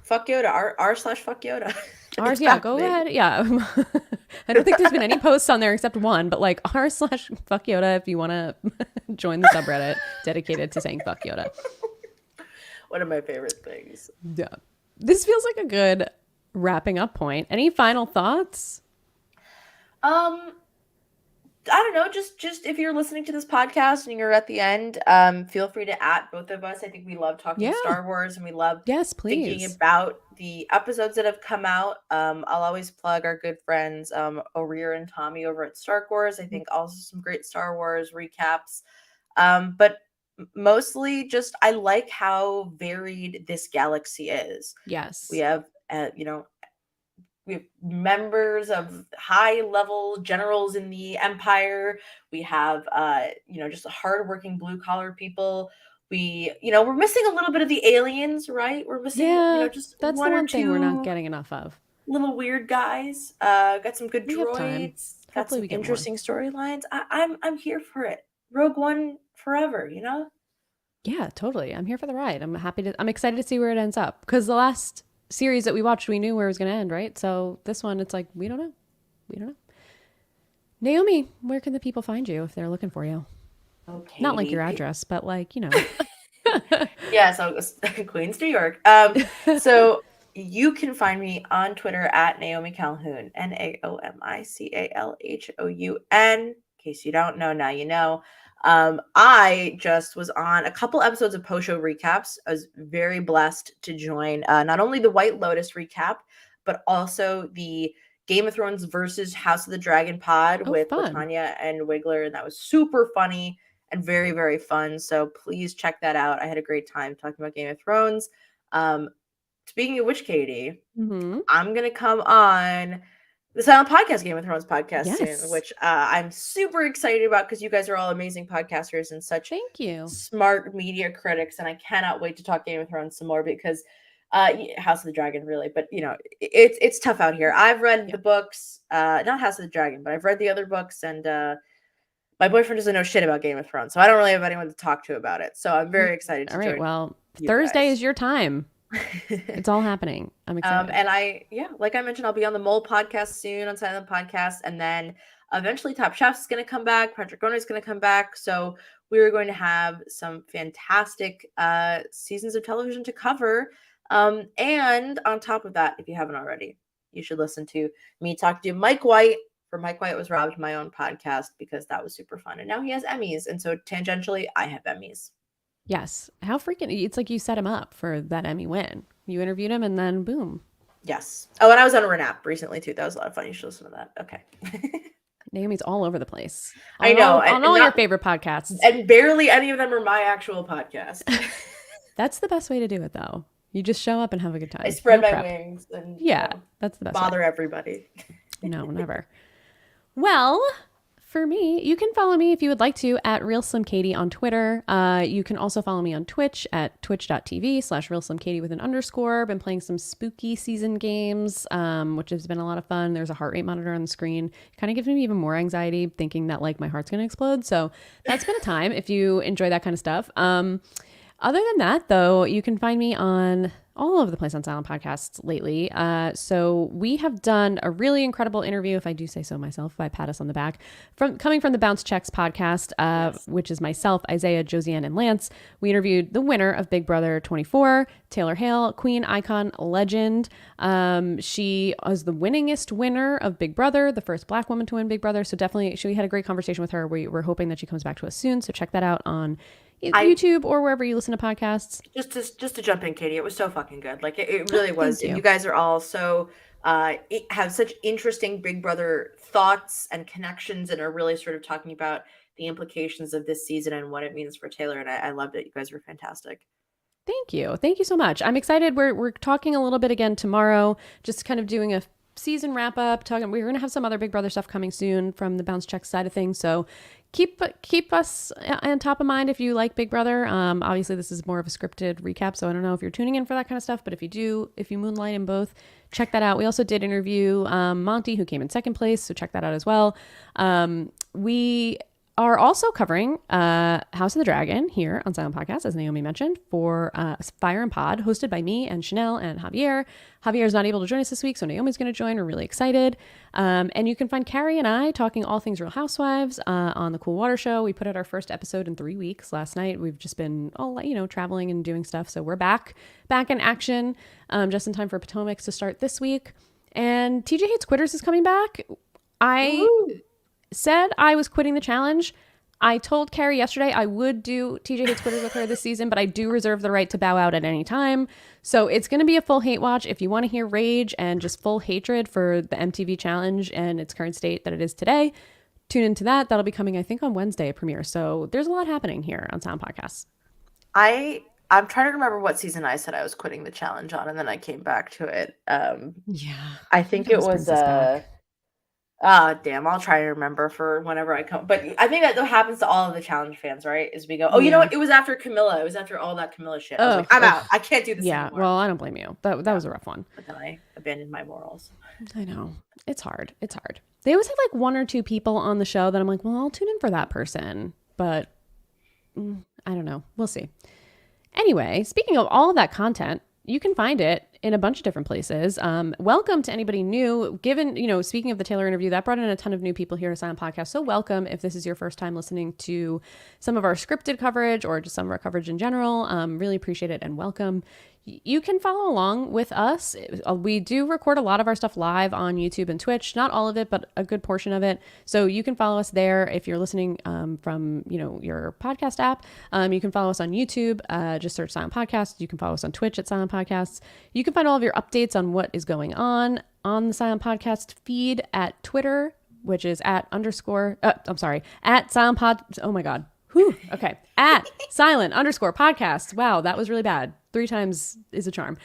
fuck Yoda. R slash fuck Yoda. Ours, It's yeah, go fascinating. ahead. Yeah. I don't think there's been any posts on there except one, but like r slash fuck Yoda if you want to join the subreddit dedicated to saying fuck Yoda. One of my favorite things. Yeah. This feels like a good wrapping up point. Any final thoughts? Um, I don't know. Just if you're listening to this podcast and you're at the end, feel free to at both of us. I think we love talking Yeah. Star Wars and we love Yes, thinking please. about the episodes that have come out. I'll always plug our good friends, Orir and Tommy over at Star Wars. I think also some great Star Wars recaps. But mostly just I like how varied this galaxy is. We Yes. have, we have members of high level generals in the empire. We have just hardworking blue collar people. We're missing a little bit of the aliens, right? We're missing, Yeah, just that's the one or one thing we're not two getting enough of. little weird guys. Got some good We have time. droids. Got Hopefully some we get more. interesting storylines. I'm here for it. Rogue One forever. Yeah, totally. I'm here for the ride. I'm excited to see where it ends up because the last series that we watched, we knew where it was going to end, right? So this one, it's like, we don't know. We don't know. Naomi, where can the people find you if they're looking for you? Oh, Not like your Katie. address, but like, Yeah, so Queens, New York. So you can find me on Twitter at Naomi Calhoun, NaomiCalhoun. In case you don't know, now you know. I just was on a couple episodes of post show recaps. I was very blessed to join not only the White Lotus recap, but also the Game of Thrones versus House of the Dragon pod oh, with fun. Latanya and Wiggler, and that was super funny and very, very fun. So please check that out. I had a great time talking about Game of Thrones. Um, Speaking of which, Katie, Mm-hmm. I'm gonna come on the Silent Podcast Game of Thrones podcast soon, Yes. which I'm super excited about because you guys are all amazing podcasters and such Thank you. smart media critics, and I cannot wait to talk Game of Thrones some more because House of the Dragon really, but it's tough out here. I've read Yeah. the books, not House of the Dragon, but I've read the other books, and my boyfriend doesn't know shit about Game of Thrones, so I don't really have anyone to talk to about it. So I'm very excited to All right. join Well, you Thursday guys. is your time. It's all happening. I'm excited. And like I mentioned, I'll be on the Mole podcast soon on Silent Podcast, and then eventually Top Chef's is going to come back. Patrick Garner is going to come back. So we're going to have some fantastic seasons of television to cover. And on top of that, if you haven't already, you should listen to me talk to Mike White for Mike White Was Robbed, my own podcast, because that was super fun. And now he has Emmys. And so tangentially, I have Emmys. Yes. How freaking, it's like you set him up for that Emmy win. You interviewed him and then boom. Yes. Oh, and I was on Renap recently too. That was a lot of fun. You should listen to that. Okay. Naomi's all over the place. I know. On all your favorite podcasts. And barely any of them are my actual podcast. That's the best way to do it, though. You just show up and have a good time. I spread No my prep. wings and Yeah, that's the best way. bother everybody. No, never. Well, for me, you can follow me if you would like to at Real Slim Katie on Twitter. You can also follow me on Twitch at twitch.tv/Real Slim Katie with an underscore. Been playing some spooky season games, which has been a lot of fun. There's a heart rate monitor on the screen. Kind of gives me even more anxiety thinking that like my heart's going to explode. So that's been a time if you enjoy that kind of stuff. Other than that, though, you can find me on all over the place on Silent Podcasts lately. So we have done a really incredible interview, if I do say so myself, if I pat us on the back, coming from the Bounce Checks podcast, Yes. which is myself, Isaiah, Josiane, and Lance. We interviewed the winner of Big Brother 24, Taylor Hale, queen, icon, legend. She was the winningest winner of Big Brother, the first Black woman to win Big Brother. So definitely, we had a great conversation with her. We're hoping that she comes back to us soon. So check that out on YouTube or wherever you listen to podcasts. Just to jump in, Katie, it was so fucking good. Like it really was. Thank you. You guys are all so have such interesting Big Brother thoughts and connections, and are really sort of talking about the implications of this season and what it means for Taylor. And I loved it. You guys were fantastic. Thank you. Thank you so much. I'm excited. We're talking a little bit again tomorrow, just kind of doing a season wrap up. We're going to have some other Big Brother stuff coming soon from the Bounce Check side of things. So keep us on top of mind if you like Big Brother. Obviously, this is more of a scripted recap, so I don't know if you're tuning in for that kind of stuff. But if you do, if you moonlight in both, check that out. We also did interview Monty, who came in second place, so check that out as well. We are also covering House of the Dragon here on Silent Podcast, as Naomi mentioned, for Fire and Pod, hosted by me and Chanel and Javier. Javier is not able to join us this week, so Naomi's going to join. We're really excited. And you can find Carrie and I talking all things Real Housewives on the Cool Water Show. We put out our first episode in 3 weeks last night. We've just been traveling and doing stuff, so we're back in action just in time for Potomac's to start this week. And TJ Hates Quitters is coming back. Woo! Said I was quitting the challenge. I told Carrie yesterday I would do TJ Hates Quitters with her this season, but I do reserve the right to bow out at any time. So it's going to be a full hate watch. If you want to hear rage and just full hatred for the MTV challenge and its current state that it is today, tune into that. That'll be coming, I think, on Wednesday, premiere. So there's a lot happening here on Sound Podcasts. I I'm trying to remember what season I said I was quitting the challenge on, and then I came back to it. Yeah. I It think it always was brings us back. damn, I'll try to remember for whenever I come. But I think that happens to all of the challenge fans, right? Is we go, oh, you know Yeah. what? It was after Camilla. It was after all that Camilla shit. I was like, Ugh. I'm Ugh. out. I can't do this Yeah. anymore. Well, I don't blame you. That Yeah. was a rough one. But then I abandoned my morals. I know. It's hard. It's hard. They always have like one or two people on the show that I'm like, well, I'll tune in for that person. But I don't know. We'll see. Anyway, speaking of all of that content, you can find it in a bunch of different places. Welcome to anybody new. Given, speaking of the Taylor interview, that brought in a ton of new people here to Silent Podcast. So welcome if this is your first time listening to some of our scripted coverage or just some of our coverage in general. Really appreciate it and welcome. You can follow along with us. We do record a lot of our stuff live on YouTube and Twitch. Not all of it, but a good portion of it. So you can follow us there if you're listening from your podcast app. You can follow us on YouTube. Just search Silent Podcast. You can follow us on Twitch at Silent Podcasts. You can find all of your updates on what is going on the Silent Podcast feed at Twitter, which is at Silent Pod. Oh my God. Whew. Okay. At silent_podcasts. Wow, that was really bad. 3 times is a charm.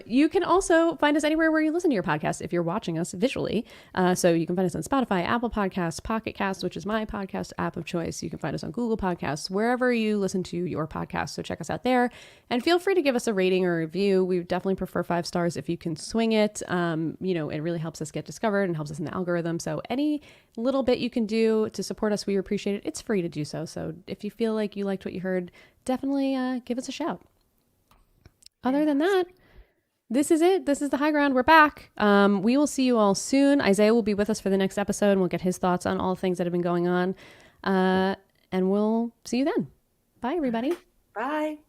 You can also find us anywhere where you listen to your podcast if you're watching us visually. So you can find us on Spotify, Apple Podcasts, Pocket Casts, which is my podcast app of choice. You can find us on Google Podcasts, wherever you listen to your podcast. So check us out there and feel free to give us a rating or review. We definitely prefer 5 stars if you can swing it. It really helps us get discovered and helps us in the algorithm. So any little bit you can do to support us, we appreciate it. It's free to do so. So if you feel like you liked what you heard, definitely give us a shout. Other than that, this is it. This is the high ground. We're back. We will see you all soon. Isaiah will be with us for the next episode and we'll get his thoughts on all the things that have been going on. And we'll see you then. Bye, everybody. Bye.